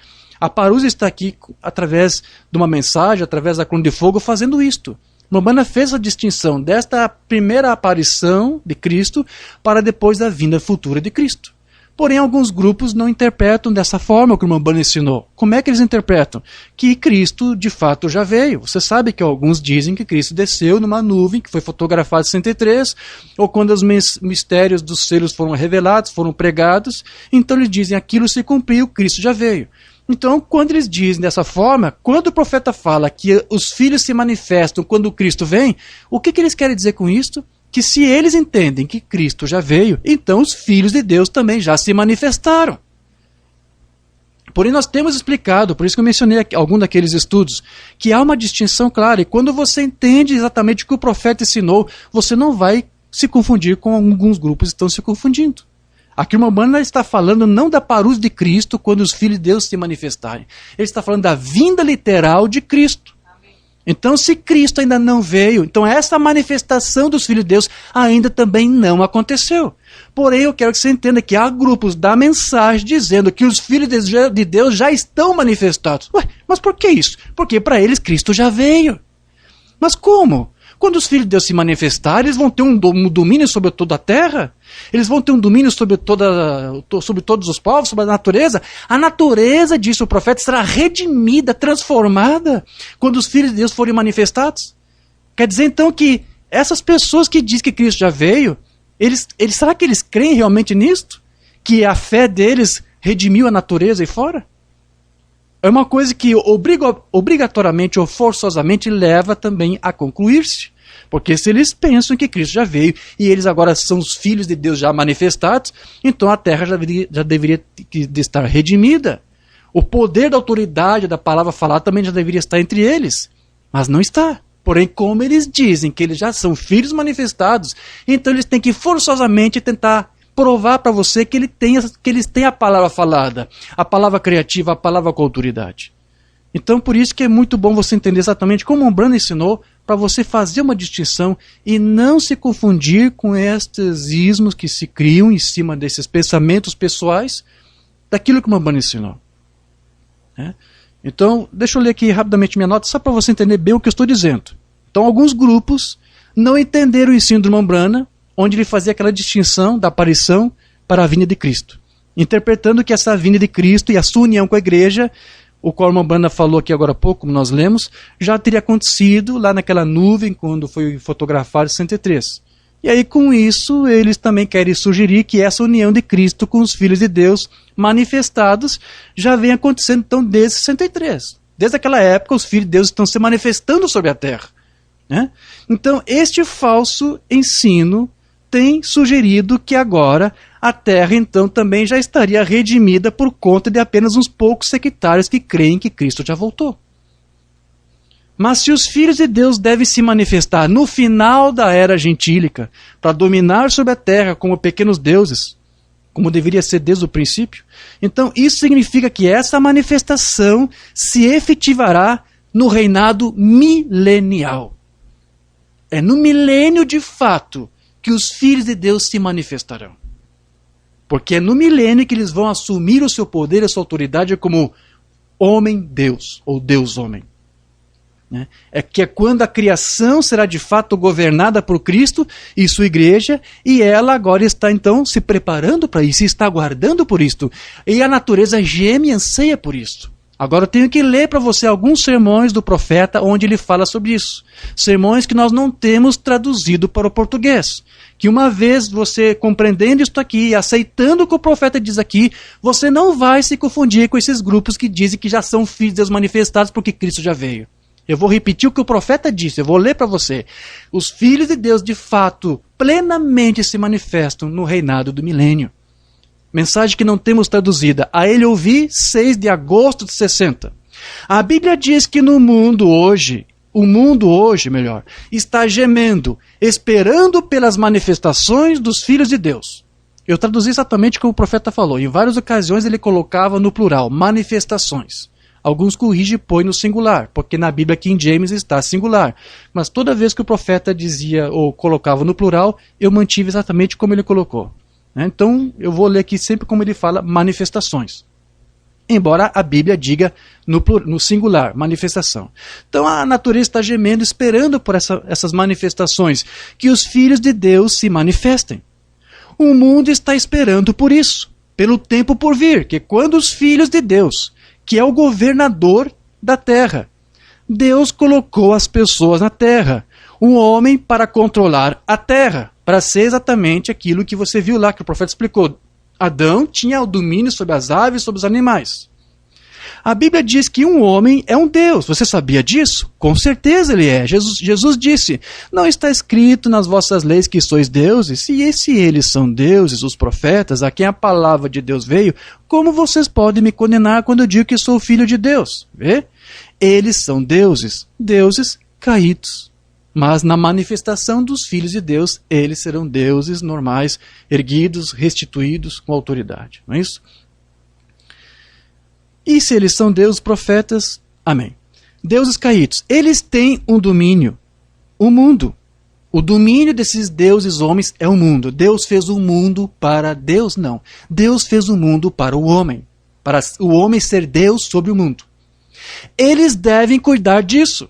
A Parousia está aqui através de uma mensagem, através da coluna de fogo, fazendo isto. Umbanda fez a distinção desta primeira aparição de Cristo para depois da vinda futura de Cristo. Porém, alguns grupos não interpretam dessa forma o que o Umbanda ensinou. Como é que eles interpretam? Que Cristo, de fato, já veio. Você sabe que alguns dizem que Cristo desceu numa nuvem, que foi fotografado em 63, ou quando os mistérios dos selos foram revelados, foram pregados, então eles dizem aquilo se cumpriu, Cristo já veio. Então, quando eles dizem dessa forma, quando o profeta fala que os filhos se manifestam quando Cristo vem, o que eles querem dizer com isso? Que se eles entendem que Cristo já veio, então os filhos de Deus também já se manifestaram. Porém, nós temos explicado, por isso que eu mencionei algum daqueles estudos, que há uma distinção clara, e quando você entende exatamente o que o profeta ensinou, você não vai se confundir com alguns grupos que estão se confundindo. Aqui o Umbanda está falando não da parousia de Cristo quando os filhos de Deus se manifestarem. Ele está falando da vinda literal de Cristo. Então, se Cristo ainda não veio, então essa manifestação dos filhos de Deus ainda também não aconteceu. Porém, eu quero que você entenda que há grupos da mensagem dizendo que os filhos de Deus já estão manifestados. Ué, mas por que isso? Porque para eles Cristo já veio. Mas como? Quando os filhos de Deus se manifestarem, eles vão ter um domínio sobre toda a terra? Eles vão ter um domínio sobre todos os povos, sobre a natureza? A natureza, disse o profeta, será redimida, transformada, quando os filhos de Deus forem manifestados? Quer dizer, então, que essas pessoas que dizem que Cristo já veio, será que eles creem realmente nisto? Que a fé deles redimiu a natureza aí fora? É uma coisa que obrigatoriamente ou forçosamente leva também a concluir-se. Porque se eles pensam que Cristo já veio e eles agora são os filhos de Deus já manifestados, então a terra já deveria estar redimida. O poder da autoridade da palavra falada também já deveria estar entre eles. Mas não está. Porém, como eles dizem que eles já são filhos manifestados, então eles têm que forçosamente tentar provar para você que eles têm a palavra falada, a palavra criativa, a palavra com autoridade. Então, por isso que é muito bom você entender exatamente como o Umbanda ensinou, para você fazer uma distinção e não se confundir com estes ismos que se criam em cima desses pensamentos pessoais daquilo que o Umbanda ensinou. Então, deixa eu ler aqui rapidamente minha nota, só para você entender bem o que eu estou dizendo. Então, alguns grupos não entenderam o ensino do Umbanda, onde ele fazia aquela distinção da aparição para a vinda de Cristo, interpretando que essa vinda de Cristo e a sua união com a igreja, o qual o Umbanda falou aqui agora há pouco, como nós lemos, já teria acontecido lá naquela nuvem, quando foi fotografado em 63. E aí, com isso, eles também querem sugerir que essa união de Cristo com os filhos de Deus manifestados já vem acontecendo, então, desde 63. Desde aquela época, os filhos de Deus estão se manifestando sobre a terra. Então, este falso ensino tem sugerido que agora a terra, então, também já estaria redimida por conta de apenas uns poucos sectários que creem que Cristo já voltou. Mas se os filhos de Deus devem se manifestar no final da era gentílica para dominar sobre a terra como pequenos deuses, como deveria ser desde o princípio, então isso significa que essa manifestação se efetivará no reinado milenial. É no milênio de fato que os filhos de Deus se manifestarão. Porque é no milênio que eles vão assumir o seu poder e a sua autoridade como homem-deus, ou Deus-homem. É que é quando a criação será de fato governada por Cristo e sua igreja, e ela agora está então se preparando para isso, está aguardando por isto. E a natureza geme e anseia por isso. Agora eu tenho que ler para você alguns sermões do profeta onde ele fala sobre isso. Sermões que nós não temos traduzido para o português. Que uma vez você compreendendo isto aqui e aceitando o que o profeta diz aqui, você não vai se confundir com esses grupos que dizem que já são filhos de Deus manifestados porque Cristo já veio. Eu vou repetir o que o profeta disse, eu vou ler para você. Os filhos de Deus de fato plenamente se manifestam no reinado do milênio. Mensagem que não temos traduzida. A ele ouvi, 6 de agosto de 60. A Bíblia diz que no mundo hoje, o mundo hoje, melhor, está gemendo, esperando pelas manifestações dos filhos de Deus. Eu traduzi exatamente como o profeta falou. Em várias ocasiões ele colocava no plural, manifestações. Alguns corrigem e põem no singular, porque na Bíblia King James está singular. Mas toda vez que o profeta dizia ou colocava no plural, eu mantive exatamente como ele colocou. Então eu vou ler aqui sempre como ele fala, manifestações. Embora a Bíblia diga no singular, manifestação. Então a natureza está gemendo, esperando por essas manifestações, que os filhos de Deus se manifestem. O mundo está esperando por isso, pelo tempo por vir, que quando os filhos de Deus, que é o governador da terra, Deus colocou as pessoas na terra, um homem para controlar a terra, para ser exatamente aquilo que você viu lá, que o profeta explicou. Adão tinha o domínio sobre as aves, sobre os animais. A Bíblia diz que um homem é um Deus. Você sabia disso? Com certeza ele é. Jesus disse, não está escrito nas vossas leis que sois deuses? E se eles são deuses, os profetas, a quem a palavra de Deus veio, como vocês podem me condenar quando eu digo que sou filho de Deus? Vê? Eles são deuses, deuses caídos. Mas na manifestação dos filhos de Deus, eles serão deuses normais, erguidos, restituídos com autoridade. Não é isso? E se eles são deuses profetas, amém. Deuses caídos, eles têm um domínio, o mundo. O domínio desses deuses homens é o mundo. Deus fez o mundo para Deus, não. Deus fez o mundo para o homem ser Deus sobre o mundo. Eles devem cuidar disso.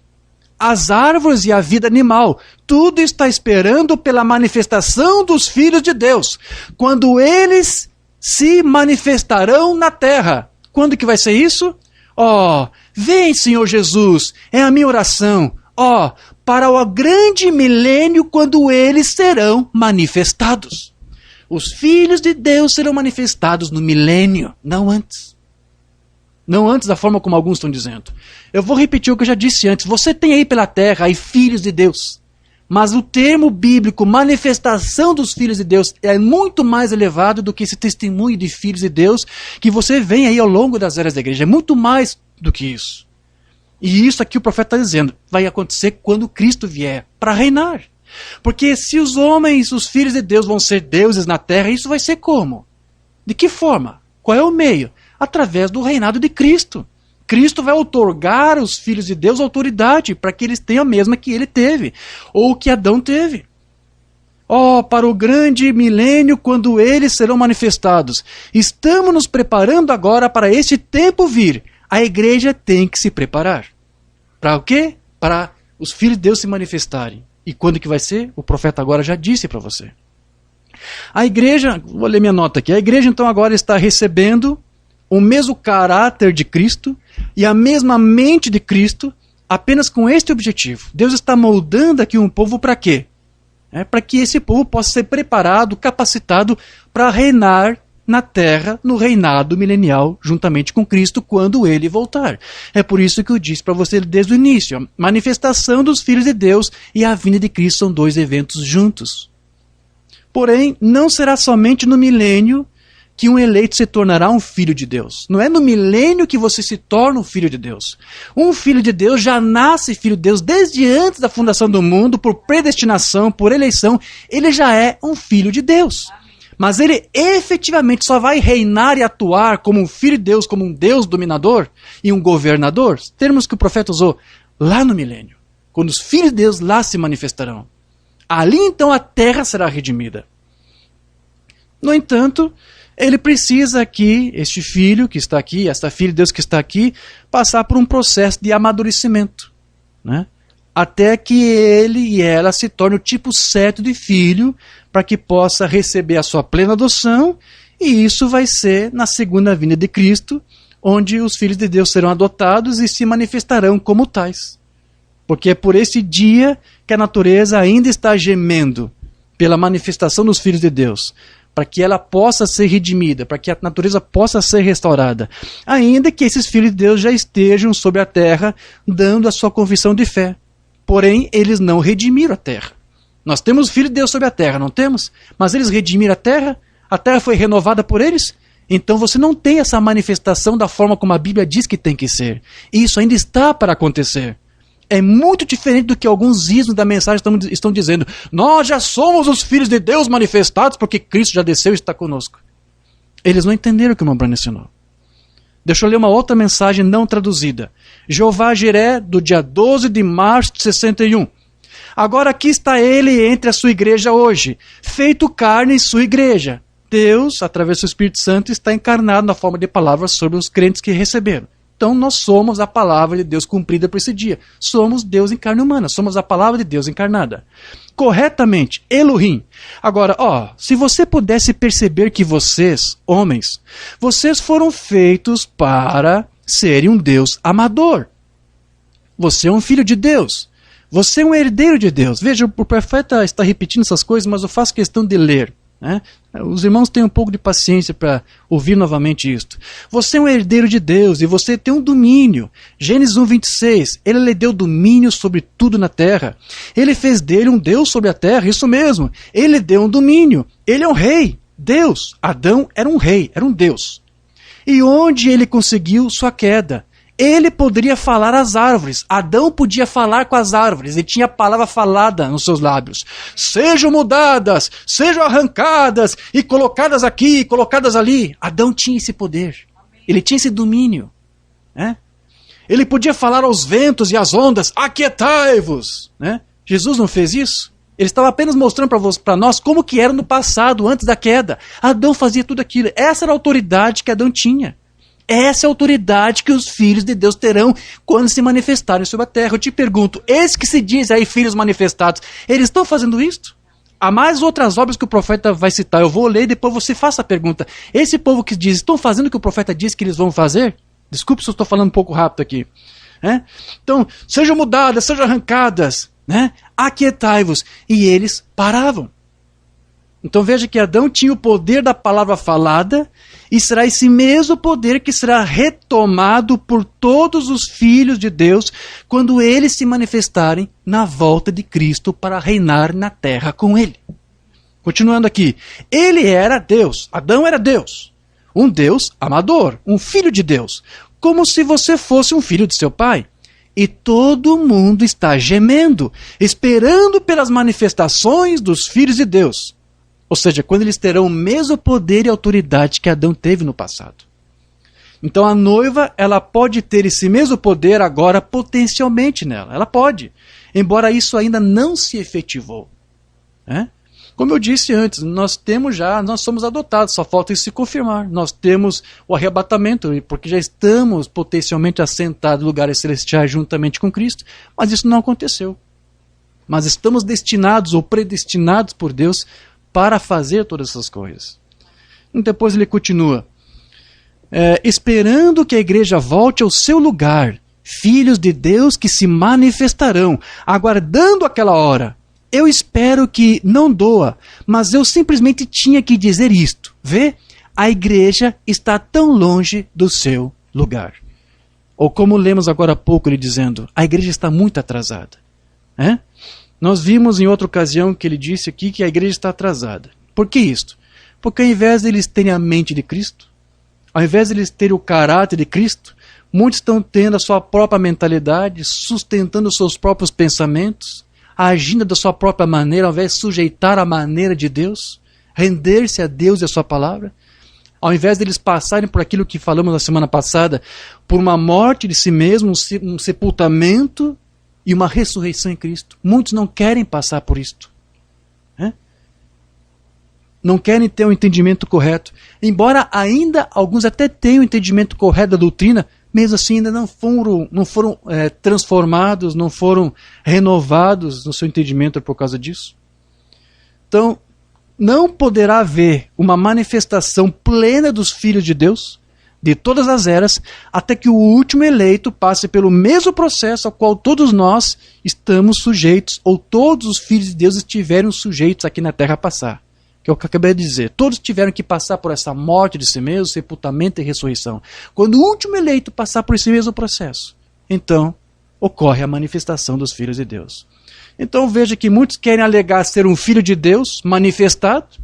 As árvores e a vida animal, tudo está esperando pela manifestação dos filhos de Deus, quando eles se manifestarão na terra. Quando que vai ser isso? Vem, Senhor Jesus, é a minha oração. Para o grande milênio, quando eles serão manifestados. Os filhos de Deus serão manifestados no milênio, não antes. Não antes da forma como alguns estão dizendo. Eu vou repetir o que eu já disse antes. Você tem aí pela terra aí filhos de Deus. Mas o termo bíblico, manifestação dos filhos de Deus, é muito mais elevado do que esse testemunho de filhos de Deus que você vem aí ao longo das eras da igreja. É muito mais do que isso. E isso aqui o profeta está dizendo, vai acontecer quando Cristo vier para reinar. Porque se os homens, os filhos de Deus vão ser deuses na terra, isso vai ser como? De que forma? Qual é o meio? Através do reinado de Cristo. Cristo vai outorgar aos filhos de Deus autoridade para que eles tenham a mesma que ele teve, ou que Adão teve. Para o grande milênio, quando eles serão manifestados. Estamos nos preparando agora para este tempo vir. A igreja tem que se preparar. Para o quê? Para os filhos de Deus se manifestarem. E quando que vai ser? O profeta agora já disse para você. A igreja, vou ler minha nota aqui, a igreja então agora está recebendo o mesmo caráter de Cristo e a mesma mente de Cristo, apenas com este objetivo. Deus está moldando aqui um povo para quê? Para que esse povo possa ser preparado, capacitado para reinar na terra, no reinado milenial, juntamente com Cristo, quando ele voltar. É por isso que eu disse para você desde o início, a manifestação dos filhos de Deus e a vinda de Cristo são dois eventos juntos. Porém, não será somente no milênio que um eleito se tornará um filho de Deus. Não é no milênio que você se torna um filho de Deus. Um filho de Deus já nasce filho de Deus desde antes da fundação do mundo, por predestinação, por eleição. Ele já é um filho de Deus. Mas ele efetivamente só vai reinar e atuar como um filho de Deus, como um Deus dominador e um governador, termos que o profeta usou lá no milênio, quando os filhos de Deus lá se manifestarão. Ali então a terra será redimida. No entanto, ele precisa aqui, este filho que está aqui, esta filha de Deus que está aqui, passar por um processo de amadurecimento, né? Até que ele e ela se tornem o tipo certo de filho, para que possa receber a sua plena adoção, e isso vai ser na segunda vinda de Cristo, onde os filhos de Deus serão adotados e se manifestarão como tais. Porque é por esse dia que a natureza ainda está gemendo pela manifestação dos filhos de Deus, para que ela possa ser redimida, para que a natureza possa ser restaurada, ainda que esses filhos de Deus já estejam sobre a terra, dando a sua confissão de fé. Porém, eles não redimiram a terra. Nós temos filhos de Deus sobre a terra, não temos? Mas eles redimiram a terra foi renovada por eles? Então você não tem essa manifestação da forma como a Bíblia diz que tem que ser. Isso ainda está para acontecer. É muito diferente do que alguns ismos da mensagem estão dizendo. Nós já somos os filhos de Deus manifestados porque Cristo já desceu e está conosco. Eles não entenderam o que o irmão Branham ensinou. Deixa eu ler uma outra mensagem não traduzida. Jeová Jiré, do dia 12 de março de 61. Agora aqui está ele entre a sua igreja hoje, feito carne em sua igreja. Deus, através do Espírito Santo, está encarnado na forma de palavras sobre os crentes que receberam. Então nós somos a palavra de Deus cumprida por esse dia. Somos Deus em carne humana, somos a palavra de Deus encarnada. Corretamente, Elohim. Agora, se você pudesse perceber que vocês, homens, vocês foram feitos para serem um Deus amador. Você é um filho de Deus. Você é um herdeiro de Deus. Veja, o profeta está repetindo essas coisas, mas eu faço questão de ler. Né? Os irmãos têm um pouco de paciência para ouvir novamente isto. Você é um herdeiro de Deus e você tem um domínio. Gênesis 1:26, ele lhe deu domínio sobre tudo na terra. Ele fez dele um Deus sobre a terra, isso mesmo. Ele deu um domínio. Ele é um rei, Deus. Adão era um rei, era um Deus. E onde ele conseguiu sua queda? Ele poderia falar às árvores. Adão podia falar com as árvores. Ele tinha a palavra falada nos seus lábios. Sejam mudadas, sejam arrancadas e colocadas aqui, colocadas ali. Adão tinha esse poder. Ele tinha esse domínio. Né? Ele podia falar aos ventos e às ondas. Aquietai-vos. Né? Jesus não fez isso? Ele estava apenas mostrando para nós como que era no passado, antes da queda. Adão fazia tudo aquilo. Essa era a autoridade que Adão tinha. Essa é a autoridade que os filhos de Deus terão quando se manifestarem sobre a terra. Eu te pergunto, esses que se dizem aí filhos manifestados, eles estão fazendo isto? Há mais outras obras que o profeta vai citar. Eu vou ler e depois você faça a pergunta. Esse povo que diz, estão fazendo o que o profeta diz que eles vão fazer? Desculpe se eu estou falando um pouco rápido aqui. Então, sejam mudadas, sejam arrancadas. Aquietai-vos. E eles paravam. Então veja que Adão tinha o poder da palavra falada, e será esse mesmo poder que será retomado por todos os filhos de Deus quando eles se manifestarem na volta de Cristo para reinar na terra com ele. Continuando aqui, ele era Deus, Adão era Deus, um Deus amador, um filho de Deus, como se você fosse um filho de seu pai. E todo mundo está gemendo, esperando pelas manifestações dos filhos de Deus. Ou seja, quando eles terão o mesmo poder e autoridade que Adão teve no passado. Então a noiva, ela pode ter esse mesmo poder agora potencialmente nela. Ela pode, embora isso ainda não se efetivou. Como eu disse antes, nós somos adotados, só falta isso se confirmar. Nós temos o arrebatamento, porque já estamos potencialmente assentados em lugares celestiais juntamente com Cristo, mas isso não aconteceu. Mas estamos destinados ou predestinados por Deus para fazer todas essas coisas. E depois ele continua. Esperando que a igreja volte ao seu lugar, filhos de Deus que se manifestarão, aguardando aquela hora. Eu espero que não doa, mas eu simplesmente tinha que dizer isto. Vê? A igreja está tão longe do seu lugar. Ou como lemos agora há pouco ele dizendo, a igreja está muito atrasada. Nós vimos em outra ocasião que ele disse aqui que a igreja está atrasada. Por que isto? Porque ao invés de eles terem a mente de Cristo, ao invés de eles terem o caráter de Cristo, muitos estão tendo a sua própria mentalidade, sustentando os seus próprios pensamentos, agindo da sua própria maneira, ao invés de sujeitar a maneira de Deus, render-se a Deus e a sua palavra. Ao invés de eles passarem por aquilo que falamos na semana passada, por uma morte de si mesmo, um sepultamento, e uma ressurreição em Cristo. Muitos não querem passar por isto. Não querem ter um entendimento correto. Embora ainda alguns até tenham o entendimento correto da doutrina, mesmo assim ainda não foram transformados, não foram renovados no seu entendimento por causa disso. Então, não poderá haver uma manifestação plena dos filhos de Deus, de todas as eras, até que o último eleito passe pelo mesmo processo ao qual todos nós estamos sujeitos, ou todos os filhos de Deus estiveram sujeitos aqui na terra a passar. Que é o que eu acabei de dizer. Todos tiveram que passar por essa morte de si mesmo, sepultamento e ressurreição. Quando o último eleito passar por esse mesmo processo, então ocorre a manifestação dos filhos de Deus. Então veja que muitos querem alegar ser um filho de Deus manifestado,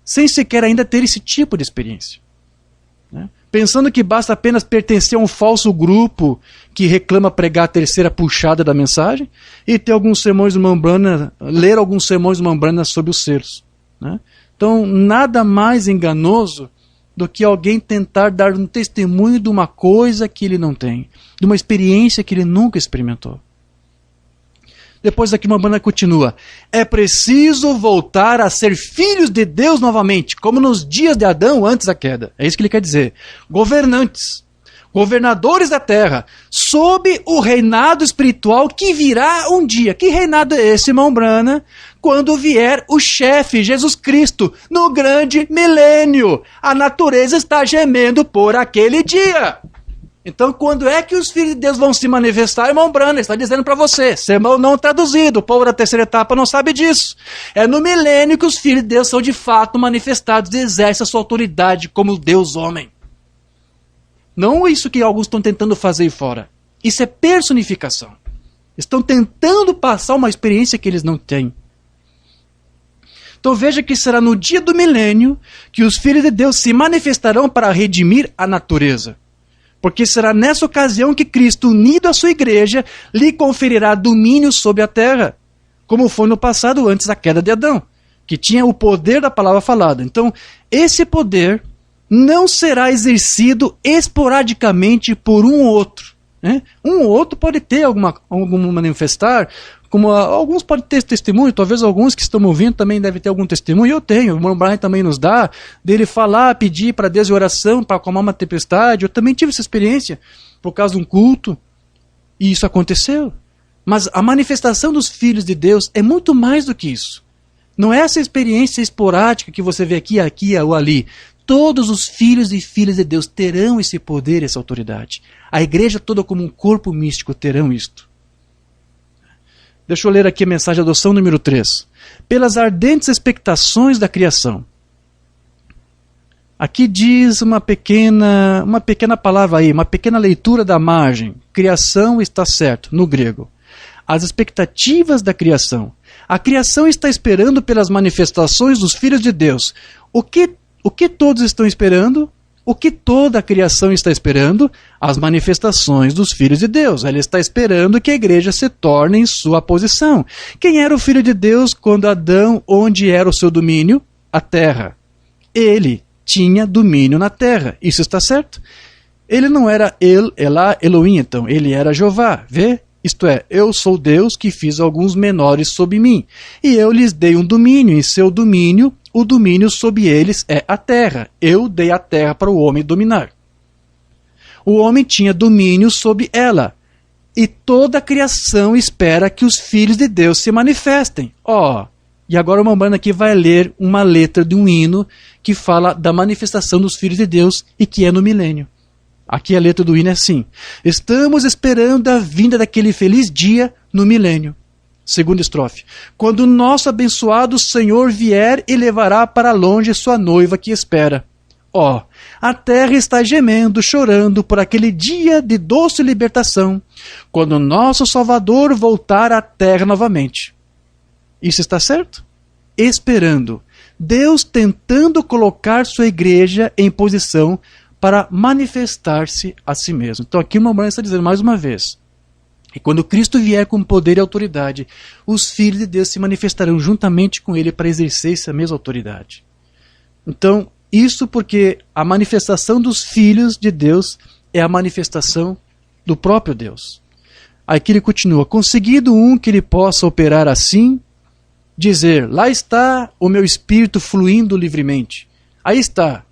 sem sequer ainda ter esse tipo de experiência. né? Pensando que basta apenas pertencer a um falso grupo que reclama pregar a terceira puxada da mensagem e ter alguns sermões do Mambrana, ler alguns sermões do Mambrana sobre os selos, né? Então, nada mais enganoso do que alguém tentar dar um testemunho de uma coisa que ele não tem, de uma experiência que ele nunca experimentou. Depois aqui Mambrana continua: é preciso voltar a ser filhos de Deus novamente, como nos dias de Adão antes da queda. É isso que ele quer dizer. Governantes, governadores da terra, sob o reinado espiritual que virá um dia. Que reinado é esse, Mambrana? Quando vier o chefe, Jesus Cristo, no grande milênio. A natureza está gemendo por aquele dia. Então, quando é que os filhos de Deus vão se manifestar? Irmão Brana está dizendo para você, sermão não traduzido, o povo da terceira etapa não sabe disso. É no milênio que os filhos de Deus são de fato manifestados e exercem a sua autoridade como Deus homem. Não isso que alguns estão tentando fazer aí fora. Isso é personificação. Estão tentando passar uma experiência que eles não têm. Então veja que será no dia do milênio que os filhos de Deus se manifestarão para redimir a natureza. Porque será nessa ocasião que Cristo, unido à sua igreja, lhe conferirá domínio sobre a terra, como foi no passado antes da queda de Adão, que tinha o poder da palavra falada. Então, esse poder não será exercido esporadicamente por um ou outro, né? Um ou outro pode ter algum manifestar, como alguns podem ter testemunho, talvez alguns que estão ouvindo também devem ter algum testemunho, eu tenho, o irmão Brian também nos dá, dele falar, pedir para Deus em oração, para acalmar uma tempestade. Eu também tive essa experiência, por causa de um culto, e isso aconteceu. Mas a manifestação dos filhos de Deus é muito mais do que isso. Não é essa experiência esporádica que você vê aqui ou ali. Todos os filhos e filhas de Deus terão esse poder, essa autoridade. A igreja toda como um corpo místico terão isto. Deixa eu ler aqui a mensagem de adoção número 3. Pelas ardentes expectações da criação. Aqui diz uma pequena palavra aí, uma pequena leitura da margem. Criação está certo, no grego. As expectativas da criação. A criação está esperando pelas manifestações dos filhos de Deus. O que todos estão esperando? O que toda a criação está esperando? As manifestações dos filhos de Deus. Ela está esperando que a igreja se torne em sua posição. Quem era o filho de Deus quando Adão, onde era o seu domínio? A terra. Ele tinha domínio na terra. Isso está certo? Ele não era Elá, Elohim, então. Ele era Jeová. Vê? Isto é, eu sou Deus que fiz alguns menores sob mim. E eu lhes dei um domínio. Em seu domínio, o domínio sobre eles é a terra. Eu dei a terra para o homem dominar. O homem tinha domínio sobre ela. E toda a criação espera que os filhos de Deus se manifestem. E agora o Mambrana aqui vai ler uma letra de um hino que fala da manifestação dos filhos de Deus e que é no milênio. Aqui a letra do hino é assim: estamos esperando a vinda daquele feliz dia no milênio. Segunda estrofe. Quando o nosso abençoado Senhor vier e levará para longe sua noiva que espera. A terra está gemendo, chorando por aquele dia de doce libertação, quando o nosso Salvador voltar à terra novamente. Isso está certo? Esperando. Deus tentando colocar sua igreja em posição para manifestar-se a si mesmo. Então aqui o Mambrana está dizendo mais uma vez: e quando Cristo vier com poder e autoridade, os filhos de Deus se manifestarão juntamente com ele para exercer essa mesma autoridade. Então, isso porque a manifestação dos filhos de Deus é a manifestação do próprio Deus. Aqui ele continua: conseguido um que ele possa operar assim, dizer, lá está o meu espírito fluindo livremente. Aí está.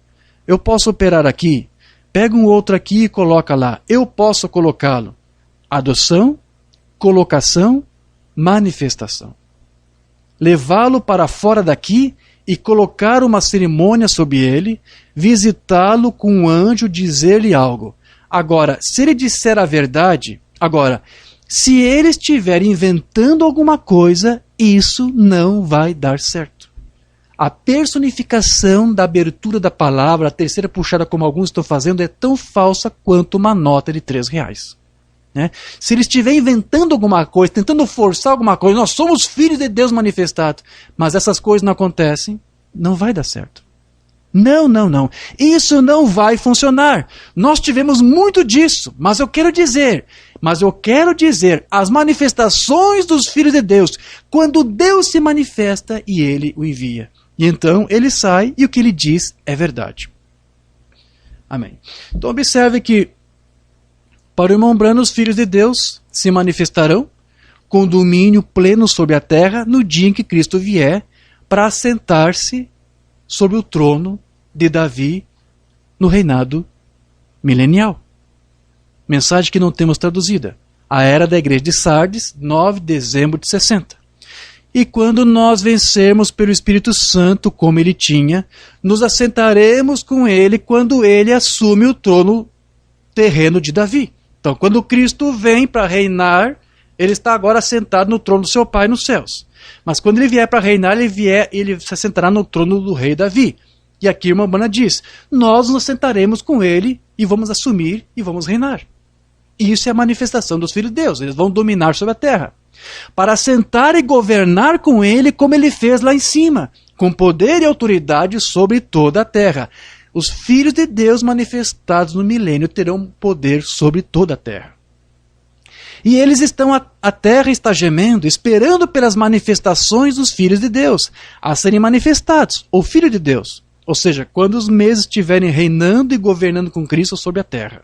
Eu posso operar aqui. Pega um outro aqui e coloca lá. Eu posso colocá-lo. Adoção, colocação, manifestação. Levá-lo para fora daqui e colocar uma cerimônia sobre ele, visitá-lo com um anjo, dizer-lhe algo. Agora, se ele disser a verdade, se ele estiver inventando alguma coisa, isso não vai dar certo. A personificação da abertura da palavra, a terceira puxada como alguns estão fazendo, é tão falsa quanto uma nota de R$3. Né? Se ele estiver inventando alguma coisa, tentando forçar alguma coisa, nós somos filhos de Deus manifestados, mas essas coisas não acontecem, não vai dar certo. Não, não, não. Isso não vai funcionar. Nós tivemos muito disso, mas eu quero dizer, as manifestações dos filhos de Deus, quando Deus se manifesta e ele o envia. E então ele sai e o que ele diz é verdade. Amém. Então observe que para o irmão Branham, os filhos de Deus se manifestarão com domínio pleno sobre a terra no dia em que Cristo vier para assentar-se sobre o trono de Davi no reinado milenial. Mensagem que não temos traduzida. A era da igreja de Sardes, 9 de dezembro de 60. E quando nós vencermos pelo Espírito Santo, como ele tinha, nos assentaremos com ele quando ele assume o trono terreno de Davi. Então, quando Cristo vem para reinar, ele está agora sentado no trono do seu Pai nos céus. Mas quando ele vier para reinar, ele se assentará no trono do rei Davi. E aqui a irmã Branham diz, nós nos sentaremos com ele e vamos assumir e vamos reinar. E isso é a manifestação dos filhos de Deus, eles vão dominar sobre a terra. Para assentar e governar com ele como ele fez lá em cima, com poder e autoridade sobre toda a terra. Os filhos de Deus manifestados no milênio terão poder sobre toda a terra. E eles estão, a terra está gemendo, esperando pelas manifestações dos filhos de Deus, a serem manifestados, o Filho de Deus. Ou seja, quando os meses estiverem reinando e governando com Cristo sobre a terra.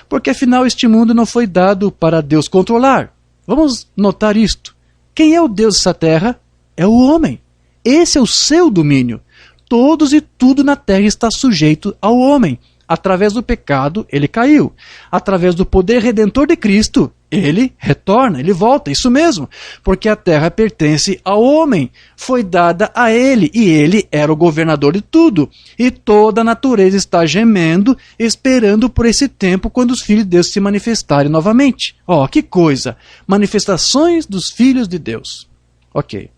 Porque afinal este mundo não foi dado para Deus controlar. Vamos notar isto. Quem é o Deus dessa terra? É o homem. Esse é o seu domínio. Todos e tudo na terra está sujeito ao homem. Através do pecado, ele caiu. Através do poder redentor de Cristo, ele retorna, ele volta. Isso mesmo, porque a terra pertence ao homem. Foi dada a ele, e ele era o governador de tudo. E toda a natureza está gemendo, esperando por esse tempo quando os filhos de Deus se manifestarem novamente. Ó, que coisa! Manifestações dos filhos de Deus. Ok.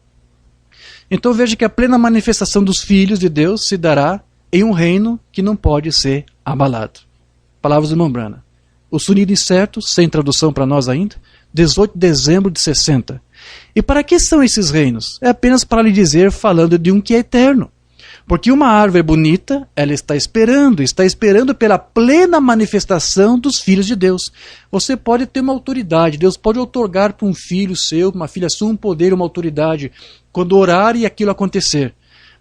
Então veja que a plena manifestação dos filhos de Deus se dará em um reino que não pode ser abalado. Palavras do irmão Branham. O sonido incerto, sem tradução para nós ainda, 18 de dezembro de 60. E para que são esses reinos? É apenas para lhe dizer, falando de um que é eterno. Porque uma árvore bonita, ela está esperando pela plena manifestação dos filhos de Deus. Você pode ter uma autoridade, Deus pode outorgar para um filho seu, uma filha sua, um poder, uma autoridade, quando orar e aquilo acontecer.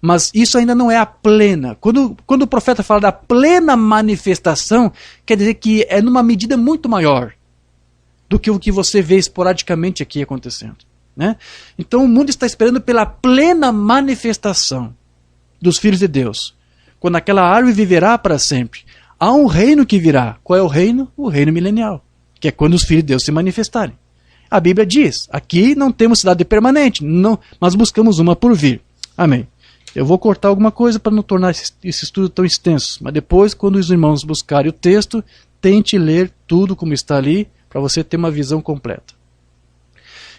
Mas isso ainda não é a plena. Quando o profeta fala da plena manifestação, quer dizer que é numa medida muito maior do que o que você vê esporadicamente aqui acontecendo. Né? Então o mundo está esperando pela plena manifestação dos filhos de Deus. Quando aquela árvore viverá para sempre. Há um reino que virá. Qual é o reino? O reino milenial. Que é quando os filhos de Deus se manifestarem. A Bíblia diz, aqui não temos cidade permanente, não, mas buscamos uma por vir. Amém. Eu vou cortar alguma coisa para não tornar esse estudo tão extenso. Mas depois, quando os irmãos buscarem o texto, tente ler tudo como está ali, para você ter uma visão completa.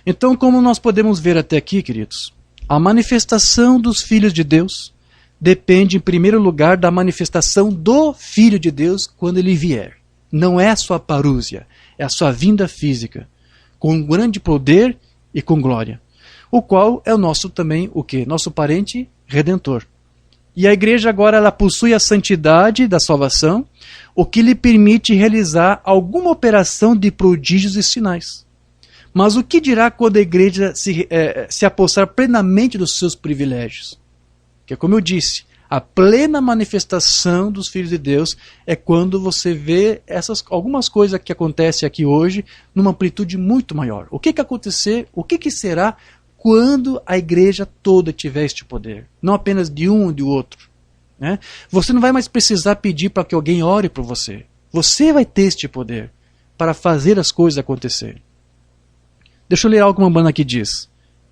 Então, como nós podemos ver até aqui, queridos, a manifestação dos filhos de Deus depende, em primeiro lugar, da manifestação do Filho de Deus quando ele vier. Não é a sua parúzia, é a sua vinda física, com grande poder e com glória. O qual é o nosso também, o quê? Nosso parente redentor. E a igreja agora ela possui a santidade da salvação, o que lhe permite realizar alguma operação de prodígios e sinais. Mas o que dirá quando a igreja se apossar plenamente dos seus privilégios? Que, como eu disse, a plena manifestação dos filhos de Deus é quando você vê algumas coisas que acontecem aqui hoje numa amplitude muito maior. O que acontecer, o que será quando a igreja toda tiver este poder? Não apenas de um ou de outro. Né? Você não vai mais precisar pedir para que alguém ore por você. Você vai ter este poder para fazer as coisas acontecerem. Deixa eu ler algo que uma banda aqui diz.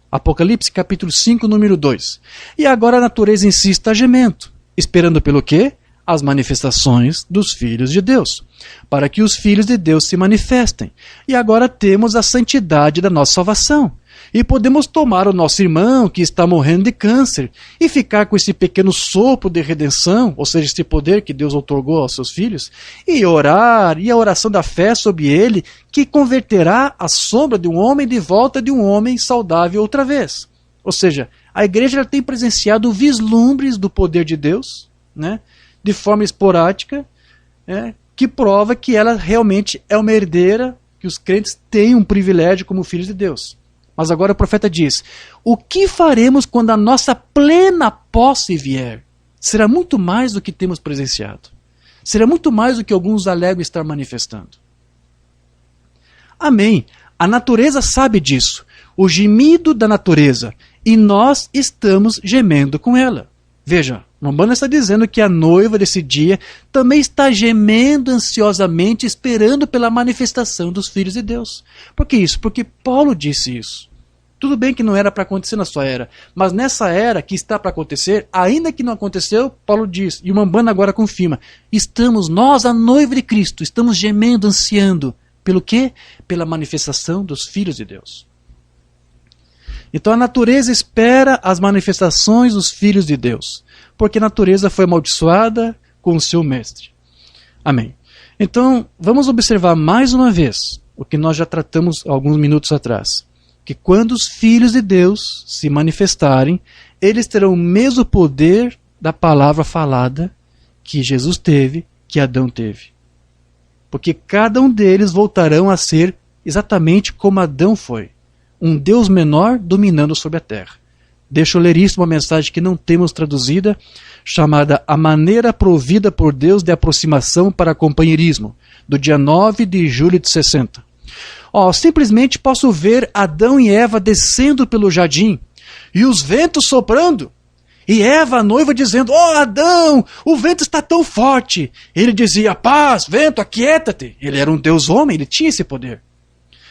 Apocalipse capítulo 5, número 2. E agora a natureza em si está gemendo, esperando pelo quê? As manifestações dos filhos de Deus, para que os filhos de Deus se manifestem. E agora temos a santidade da nossa salvação. E podemos tomar o nosso irmão que está morrendo de câncer e ficar com esse pequeno sopro de redenção, ou seja, esse poder que Deus outorgou aos seus filhos, e orar, e a oração da fé sobre ele, que converterá a sombra de um homem de volta de um homem saudável outra vez. Ou seja, a igreja já tem presenciado vislumbres do poder de Deus, né, de forma esporádica, que prova que ela realmente é uma herdeira, que os crentes têm um privilégio como filhos de Deus. Mas agora o profeta diz: o que faremos quando a nossa plena posse vier? Será muito mais do que temos presenciado. Será muito mais do que alguns alegam estar manifestando. Amém. A natureza sabe disso. O gemido da natureza. E nós estamos gemendo com ela. Veja, Umbanda está dizendo que a noiva desse dia também está gemendo ansiosamente, esperando pela manifestação dos filhos de Deus. Por que isso? Porque Paulo disse isso. Tudo bem que não era para acontecer na sua era, mas nessa era que está para acontecer, ainda que não aconteceu, Paulo diz, e o Umbanda agora confirma, estamos, nós, a noiva de Cristo, estamos gemendo, ansiando. Pelo quê? Pela manifestação dos filhos de Deus. Então a natureza espera as manifestações dos filhos de Deus, porque a natureza foi amaldiçoada com o seu mestre. Amém. Então vamos observar mais uma vez o que nós já tratamos alguns minutos atrás, que quando os filhos de Deus se manifestarem, eles terão o mesmo poder da palavra falada que Jesus teve, que Adão teve. Porque cada um deles voltarão a ser exatamente como Adão foi. Um Deus menor dominando sobre a terra. Deixa eu ler isso, uma mensagem que não temos traduzida, chamada A Maneira Provida por Deus de Aproximação para Companheirismo, do dia 9 de julho de 60. Simplesmente posso ver Adão e Eva descendo pelo jardim, e os ventos soprando, e Eva, a noiva, dizendo: Adão, o vento está tão forte. Ele dizia: paz, vento, aquieta-te. Ele era um Deus homem, ele tinha esse poder.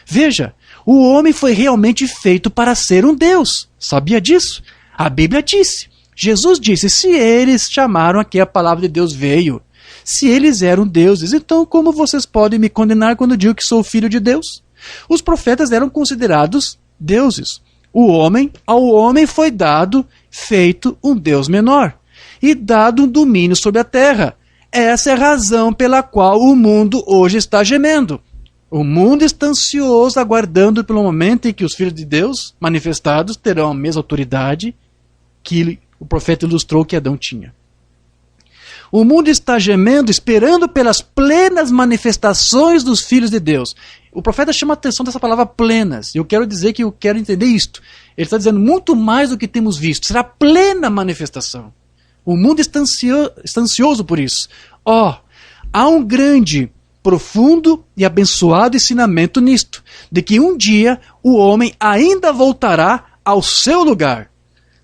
Veja, o homem foi realmente feito para ser um Deus. Sabia disso? A Bíblia disse. Jesus disse: se eles chamaram aqui, a palavra de Deus veio. Se eles eram deuses, então como vocês podem me condenar quando digo que sou filho de Deus? Os profetas eram considerados deuses. Ao homem foi dado, feito um Deus menor, e dado um domínio sobre a terra. Essa é a razão pela qual o mundo hoje está gemendo. O mundo está ansioso, aguardando pelo momento em que os filhos de Deus manifestados terão a mesma autoridade que o profeta ilustrou que Adão tinha. O mundo está gemendo, esperando pelas plenas manifestações dos filhos de Deus. O profeta chama a atenção dessa palavra plenas. E eu quero dizer que eu quero entender isto. Ele está dizendo muito mais do que temos visto. Será plena manifestação. O mundo está ansioso por isso. Há um grande, profundo e abençoado ensinamento nisto. De que um dia o homem ainda voltará ao seu lugar.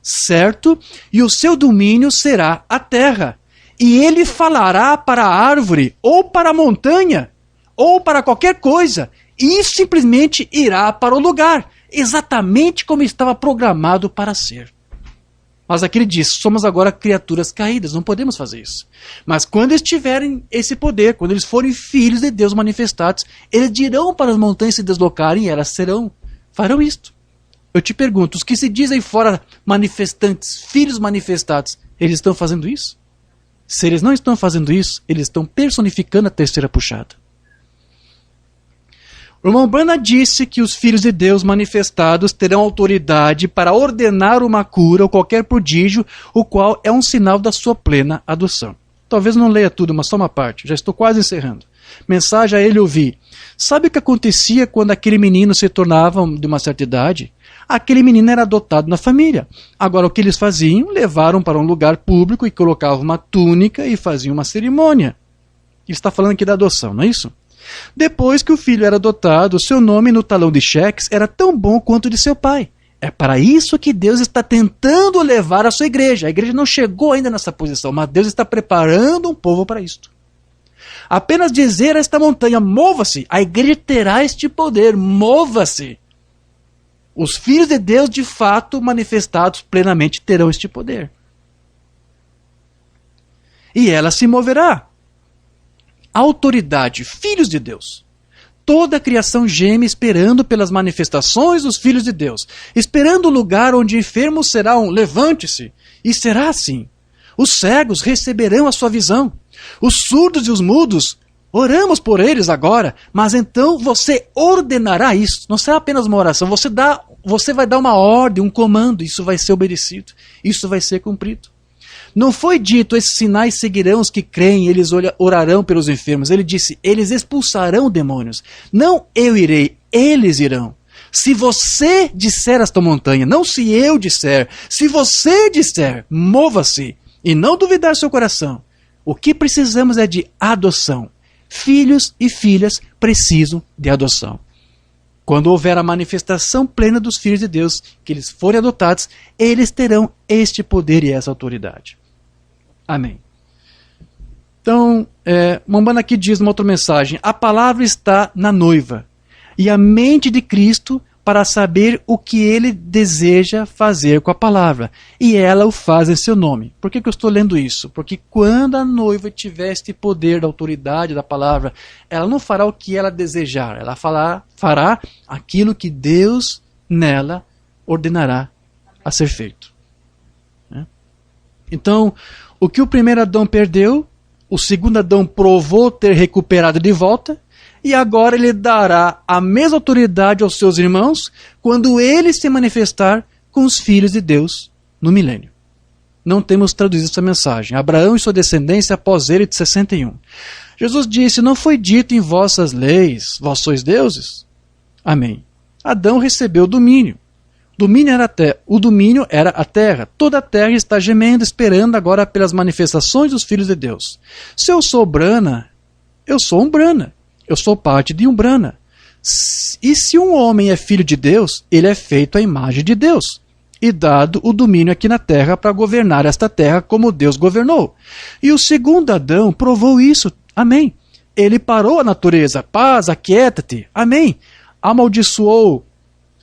Certo? E o seu domínio será a terra. E ele falará para a árvore, ou para a montanha, ou para qualquer coisa, e simplesmente irá para o lugar, exatamente como estava programado para ser. Mas aqui ele diz: somos agora criaturas caídas, não podemos fazer isso. Mas quando eles tiverem esse poder, quando eles forem filhos de Deus manifestados, eles dirão para as montanhas se deslocarem e elas farão isto. Eu te pergunto, os que se dizem fora manifestantes, filhos manifestados, eles estão fazendo isso? Se eles não estão fazendo isso, eles estão personificando a terceira puxada. O irmão Branham disse que os filhos de Deus manifestados terão autoridade para ordenar uma cura ou qualquer prodígio, o qual é um sinal da sua plena adoção. Talvez não leia tudo, mas só uma parte, já estou quase encerrando. Mensagem a ele ouvir: sabe o que acontecia quando aquele menino se tornava de uma certa idade? Aquele menino era adotado na família. Agora o que eles faziam? Levaram para um lugar público e colocavam uma túnica e faziam uma cerimônia. Ele está falando aqui da adoção, não é isso? Depois que o filho era adotado, seu nome no talão de cheques era tão bom quanto o de seu pai. É para isso que Deus está tentando levar a sua igreja. A igreja não chegou ainda nessa posição, mas Deus está preparando um povo para isto. Apenas dizer a esta montanha: mova-se, a igreja terá este poder, mova-se. Os filhos de Deus, de fato, manifestados plenamente, terão este poder. E ela se moverá. Autoridade, filhos de Deus. Toda a criação geme esperando pelas manifestações dos filhos de Deus, esperando o lugar onde enfermos serão levante-se, e será assim. Os cegos receberão a sua visão, os surdos e os mudos Oramos por eles agora, mas então você ordenará isso. Não será apenas uma oração, você vai dar uma ordem, um comando, isso vai ser obedecido, isso vai ser cumprido. Não foi dito, esses sinais seguirão os que creem, eles orarão pelos enfermos. Ele disse, eles expulsarão demônios. Não eu irei, eles irão. Se você disser esta montanha, não se eu disser, se você disser, mova-se e não duvidar seu coração. O que precisamos é de adoção. Filhos e filhas precisam de adoção. Quando houver a manifestação plena dos filhos de Deus, que eles forem adotados, eles terão este poder e essa autoridade. Amém. Então, Mombana aqui diz numa outra mensagem, a palavra está na noiva e a mente de Cristo para saber o que ele deseja fazer com a palavra. E ela o faz em seu nome. Por que eu estou lendo isso? Porque quando a noiva tiver este poder da autoridade da palavra, ela não fará o que ela desejar, ela fará aquilo que Deus nela ordenará a ser feito. Então, o que o primeiro Adão perdeu, o segundo Adão provou ter recuperado de volta, e agora ele dará a mesma autoridade aos seus irmãos quando ele se manifestar com os filhos de Deus no milênio. Não temos traduzido essa mensagem. Abraão e sua descendência após ele de 61. Jesus disse, não foi dito em vossas leis, vós sois deuses? Amém. Adão recebeu o domínio. O domínio era a terra. Toda a terra está gemendo, esperando agora pelas manifestações dos filhos de Deus. Se eu sou Brana, eu sou um Brana. Eu sou parte de um Brana. E se um homem é filho de Deus, ele é feito à imagem de Deus. E dado o domínio aqui na terra para governar esta terra como Deus governou. E o segundo Adão provou isso. Amém. Ele parou a natureza. Paz, aquieta-te. Amém. Amaldiçoou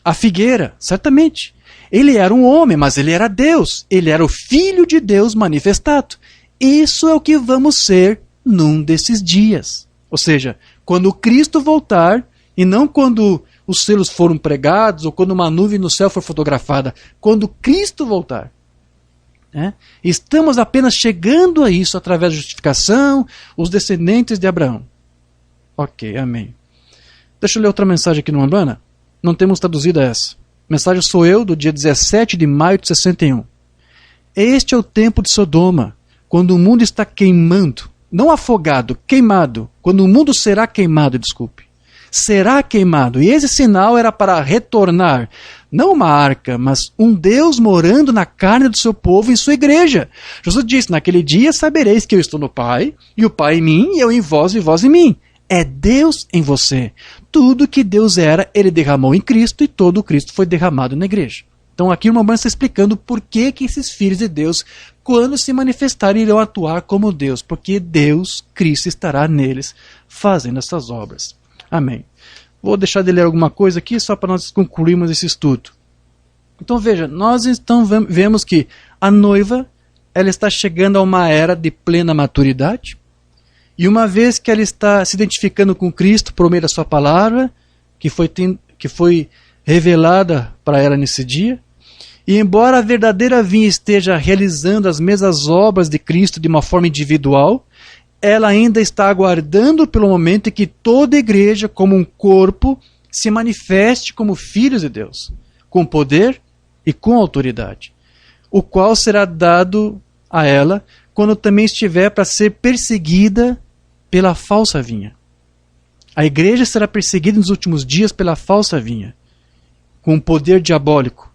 a figueira. Certamente. Ele era um homem, mas ele era Deus. Ele era o Filho de Deus manifestado. Isso é o que vamos ser num desses dias. Ou seja, quando Cristo voltar, e não quando os selos foram pregados, ou quando uma nuvem no céu for fotografada, quando Cristo voltar. Estamos apenas chegando a isso através da justificação, os descendentes de Abraão. Ok, amém. Deixa eu ler outra mensagem aqui no Umbanda. Não temos traduzido essa. Mensagem sou eu, do dia 17 de maio de 61. Este é o tempo de Sodoma, quando o mundo está queimando. Não afogado, queimado. Quando o mundo será queimado, desculpe. Será queimado. E esse sinal era para retornar, não uma arca, mas um Deus morando na carne do seu povo em sua igreja. Jesus disse, naquele dia sabereis que eu estou no Pai, e o Pai em mim, e eu em vós, e vós em mim. É Deus em você. Tudo que Deus era, ele derramou em Cristo, e todo o Cristo foi derramado na igreja. Então aqui o Umbanda está explicando por que esses filhos de Deus, quando se manifestarem, irão atuar como Deus. Porque Deus, Cristo, estará neles fazendo essas obras. Amém. Vou deixar de ler alguma coisa aqui só para nós concluirmos esse estudo. Então veja, nós então vemos que a noiva ela está chegando a uma era de plena maturidade. E uma vez que ela está se identificando com Cristo por meio da sua palavra, que foi revelada para ela nesse dia, e embora a verdadeira vinha esteja realizando as mesmas obras de Cristo de uma forma individual, ela ainda está aguardando pelo momento em que toda a igreja, como um corpo, se manifeste como filhos de Deus, com poder e com autoridade, o qual será dado a ela quando também estiver para ser perseguida pela falsa vinha. A igreja será perseguida nos últimos dias pela falsa vinha, com poder diabólico,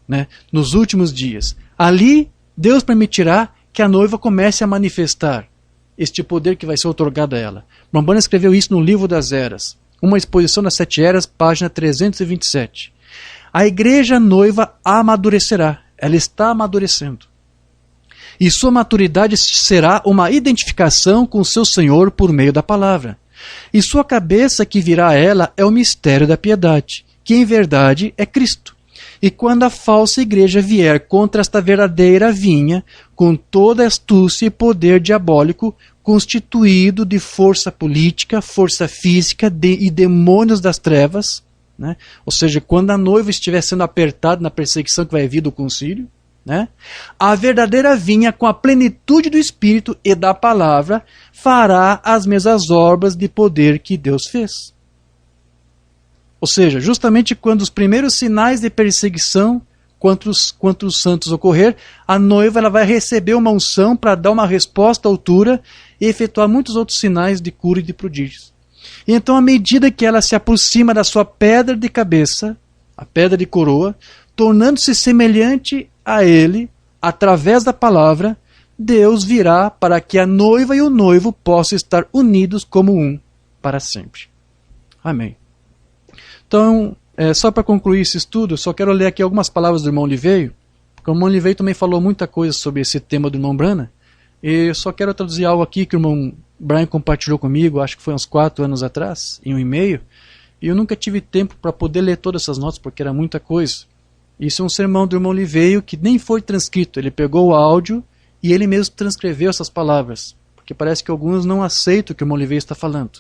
nos últimos dias. Ali, Deus permitirá que a noiva comece a manifestar este poder que vai ser otorgado a ela. Brahmana escreveu isso no Livro das Eras, uma exposição das 7 eras, página 327. A igreja noiva amadurecerá, ela está amadurecendo. E sua maturidade será uma identificação com o seu Senhor por meio da palavra. E sua cabeça que virá a ela é o mistério da piedade, que em verdade é Cristo. E quando a falsa igreja vier contra esta verdadeira vinha, com toda astúcia e poder diabólico, constituído de força política, força física e demônios das trevas, ou seja, quando a noiva estiver sendo apertada na perseguição que vai vir do concílio, né? A verdadeira vinha, com a plenitude do Espírito e da palavra, fará as mesmas obras de poder que Deus fez. Ou seja, justamente quando os primeiros sinais de perseguição contra os santos ocorrer, a noiva ela vai receber uma unção para dar uma resposta à altura e efetuar muitos outros sinais de cura e de prodígios. E então, à medida que ela se aproxima da sua pedra de cabeça, a pedra de coroa, tornando-se semelhante a ele, através da palavra, Deus virá para que a noiva e o noivo possam estar unidos como um para sempre. Amém. Então, só para concluir esse estudo, eu só quero ler aqui algumas palavras do irmão Liveio, porque o irmão Liveio também falou muita coisa sobre esse tema do irmão Branham, e eu só quero traduzir algo aqui que o irmão Brian compartilhou comigo, acho que foi uns 4 anos atrás, em um e-mail, e eu nunca tive tempo para poder ler todas essas notas, porque era muita coisa. Isso é um sermão do irmão Liveio que nem foi transcrito, ele pegou o áudio e ele mesmo transcreveu essas palavras, porque parece que alguns não aceitam o que o irmão Liveio está falando.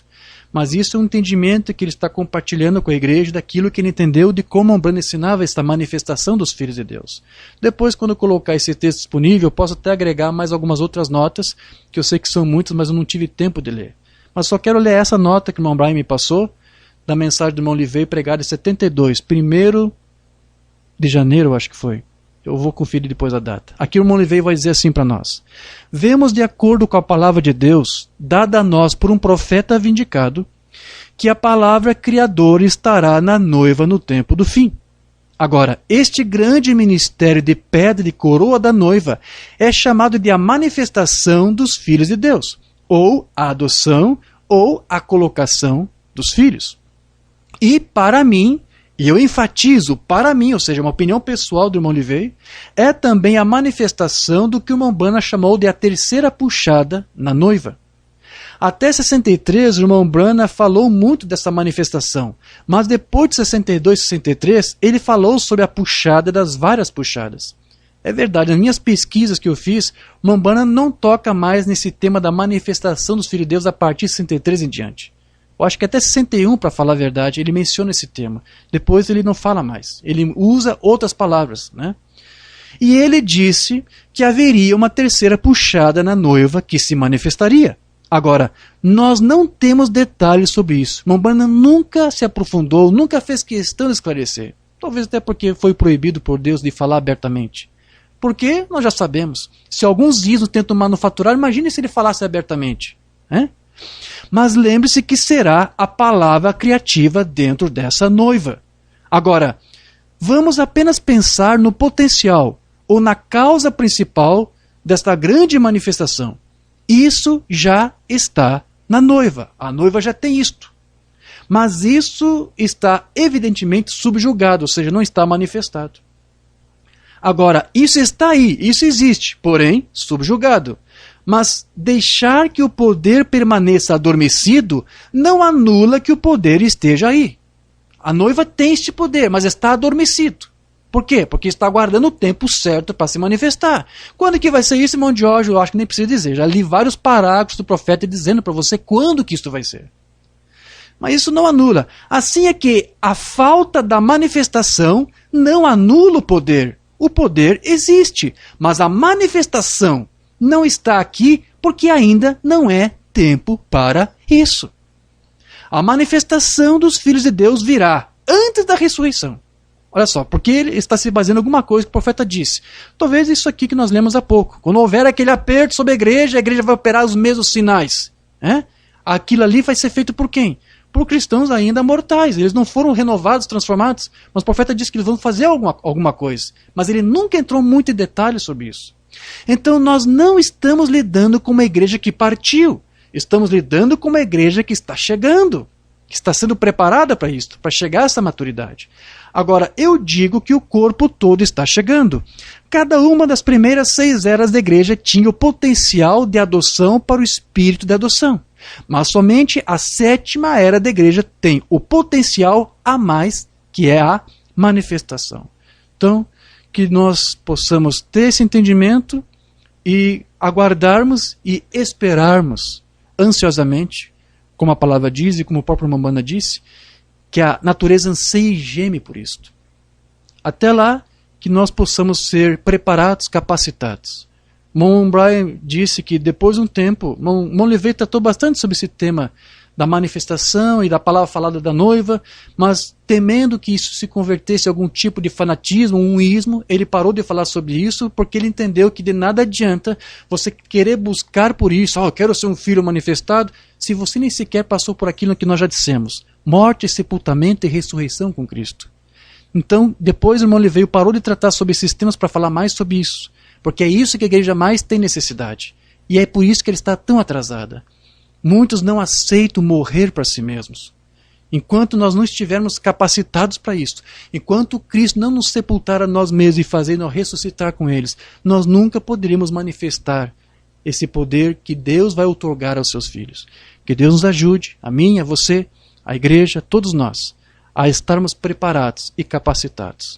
Mas isso é um entendimento que ele está compartilhando com a igreja daquilo que ele entendeu de como o Branham ensinava esta manifestação dos filhos de Deus. Depois, quando eu colocar esse texto disponível, eu posso até agregar mais algumas outras notas, que eu sei que são muitas, mas eu não tive tempo de ler. Mas só quero ler essa nota que o irmão Brian me passou, da mensagem do irmão Liveio pregada em 72, 1º de janeiro, eu acho que foi. Eu vou conferir depois a data. Aqui o irmão Liveio vai dizer assim para nós: vemos, de acordo com a palavra de Deus, dada a nós por um profeta vindicado, que a palavra criadora estará na noiva no tempo do fim. Agora, este grande ministério de pedra de coroa da noiva é chamado de a manifestação dos filhos de Deus, ou a adoção, ou a colocação dos filhos. E para mim, e eu enfatizo, para mim, ou seja, uma opinião pessoal do irmão Liveio, é também a manifestação do que o irmão Branham chamou de a terceira puxada na noiva. Até 63, o irmão Branham falou muito dessa manifestação, mas depois de 62 e 63, ele falou sobre a puxada das várias puxadas. É verdade, nas minhas pesquisas que eu fiz, o irmão Branham não toca mais nesse tema da manifestação dos filhos de Deus a partir de 63 em diante. Eu acho que até 61, para falar a verdade, ele menciona esse tema. Depois ele não fala mais. Ele usa outras palavras, né? E ele disse que haveria uma terceira puxada na noiva que se manifestaria. Agora, nós não temos detalhes sobre isso. Branham nunca se aprofundou, nunca fez questão de esclarecer. Talvez até porque foi proibido por Deus de falar abertamente. Porque nós já sabemos. Se alguns ismos tentam manufaturar, imagine se ele falasse abertamente, né? Mas lembre-se que será a palavra criativa dentro dessa noiva. Agora, vamos apenas pensar no potencial ou na causa principal desta grande manifestação. Isso já está na noiva. A noiva já tem isto. Mas isso está evidentemente subjugado, ou seja, não está manifestado. Agora, isso está aí, isso existe, porém subjugado. Mas deixar que o poder permaneça adormecido não anula que o poder esteja aí. A noiva tem este poder, mas está adormecido. Por quê? Porque está aguardando o tempo certo para se manifestar. Quando que vai ser isso, irmão Jorge? Eu acho que nem preciso dizer. Já li vários parágrafos do profeta dizendo para você quando que isso vai ser. Mas isso não anula. Assim é que a falta da manifestação não anula o poder. O poder existe, mas a manifestação não está aqui porque ainda não é tempo para isso. A manifestação dos filhos de Deus virá antes da ressurreição. Olha só, porque ele está se baseando em alguma coisa que o profeta disse. Talvez isso aqui que nós lemos há pouco. Quando houver aquele aperto sobre a igreja vai operar os mesmos sinais. Aquilo ali vai ser feito por quem? Por cristãos ainda mortais. Eles não foram renovados, transformados. Mas o profeta disse que eles vão fazer alguma coisa. Mas ele nunca entrou muito em detalhes sobre isso. Então nós não estamos lidando com uma igreja que partiu. Estamos lidando com uma igreja que está chegando. Que está sendo preparada para isso, para chegar a essa maturidade. Agora, eu digo que o corpo todo está chegando. Cada uma das primeiras 6 eras da igreja tinha o potencial de adoção para o espírito de adoção. Mas somente a 7ª era da igreja tem o potencial a mais, que é a manifestação. Então, que nós possamos ter esse entendimento e aguardarmos e esperarmos ansiosamente, como a palavra diz e como o próprio Mambana disse, que a natureza anseia e geme por isto. Até lá, que nós possamos ser preparados, capacitados. Mon Brian disse que depois de um tempo, Mon Levey tratou bastante sobre esse tema da manifestação e da palavra falada da noiva, mas temendo que isso se convertesse em algum tipo de fanatismo, um ismo, ele parou de falar sobre isso porque ele entendeu que de nada adianta você querer buscar por isso, eu quero ser um filho manifestado, se você nem sequer passou por aquilo que nós já dissemos, morte, sepultamento e ressurreição com Cristo. Então, depois o irmão Levey parou de tratar sobre esses temas para falar mais sobre isso, porque é isso que a igreja mais tem necessidade, e é por isso que ela está tão atrasada. Muitos não aceitam morrer para si mesmos. Enquanto nós não estivermos capacitados para isso, enquanto Cristo não nos sepultar a nós mesmos e fazer-nos ressuscitar com eles, nós nunca poderemos manifestar esse poder que Deus vai outorgar aos seus filhos. Que Deus nos ajude, a mim, a você, a igreja, todos nós, a estarmos preparados e capacitados.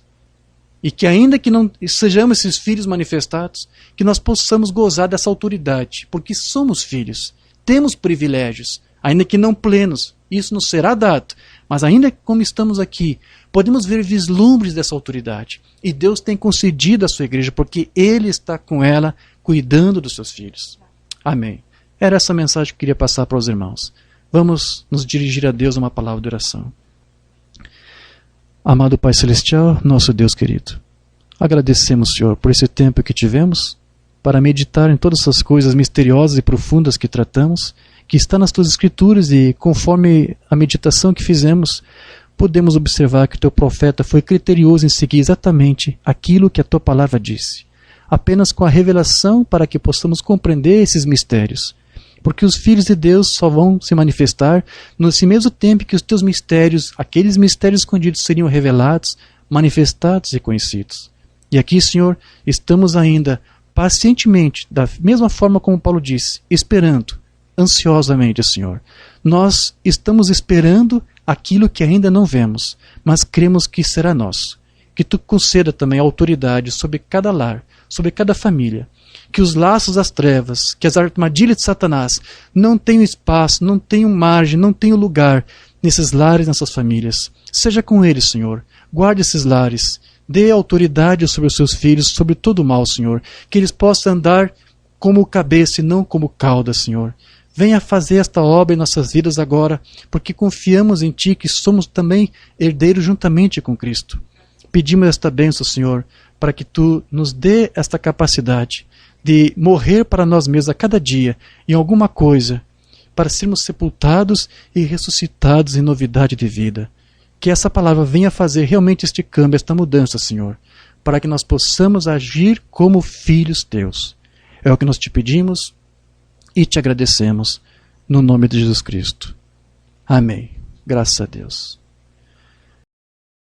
E que ainda que não sejamos esses filhos manifestados, que nós possamos gozar dessa autoridade, porque somos filhos. Temos privilégios, ainda que não plenos, isso nos será dado, mas ainda como estamos aqui, podemos ver vislumbres dessa autoridade. E Deus tem concedido à sua igreja, porque Ele está com ela, cuidando dos seus filhos. Amém. Era essa mensagem que eu queria passar para os irmãos. Vamos nos dirigir a Deus uma palavra de oração. Amado Pai Celestial, nosso Deus querido, agradecemos, Senhor, por esse tempo que tivemos, para meditar em todas essas coisas misteriosas e profundas que tratamos, que está nas Tuas Escrituras, e conforme a meditação que fizemos, podemos observar que o Teu profeta foi criterioso em seguir exatamente aquilo que a Tua palavra disse, apenas com a revelação para que possamos compreender esses mistérios, porque os filhos de Deus só vão se manifestar nesse mesmo tempo que os Teus mistérios, aqueles mistérios escondidos, seriam revelados, manifestados e conhecidos. E aqui, Senhor, estamos ainda pacientemente, da mesma forma como Paulo disse, esperando, ansiosamente, Senhor. Nós estamos esperando aquilo que ainda não vemos, mas cremos que será nosso. Que Tu conceda também autoridade sobre cada lar, sobre cada família. Que os laços das trevas, que as armadilhas de Satanás não tenham espaço, não tenham margem, não tenham lugar nesses lares, nessas famílias. Seja com eles, Senhor. Guarde esses lares. Dê autoridade sobre os seus filhos, sobre todo o mal, Senhor. Que eles possam andar como cabeça e não como cauda, Senhor. Venha fazer esta obra em nossas vidas agora, porque confiamos em Ti, que somos também herdeiros juntamente com Cristo. Pedimos esta bênção, Senhor, para que Tu nos dê esta capacidade de morrer para nós mesmos a cada dia, em alguma coisa, para sermos sepultados e ressuscitados em novidade de vida. Que essa palavra venha fazer realmente este câmbio, esta mudança, Senhor, para que nós possamos agir como filhos Teus. É o que nós Te pedimos e Te agradecemos, no nome de Jesus Cristo. Amém. Graças a Deus.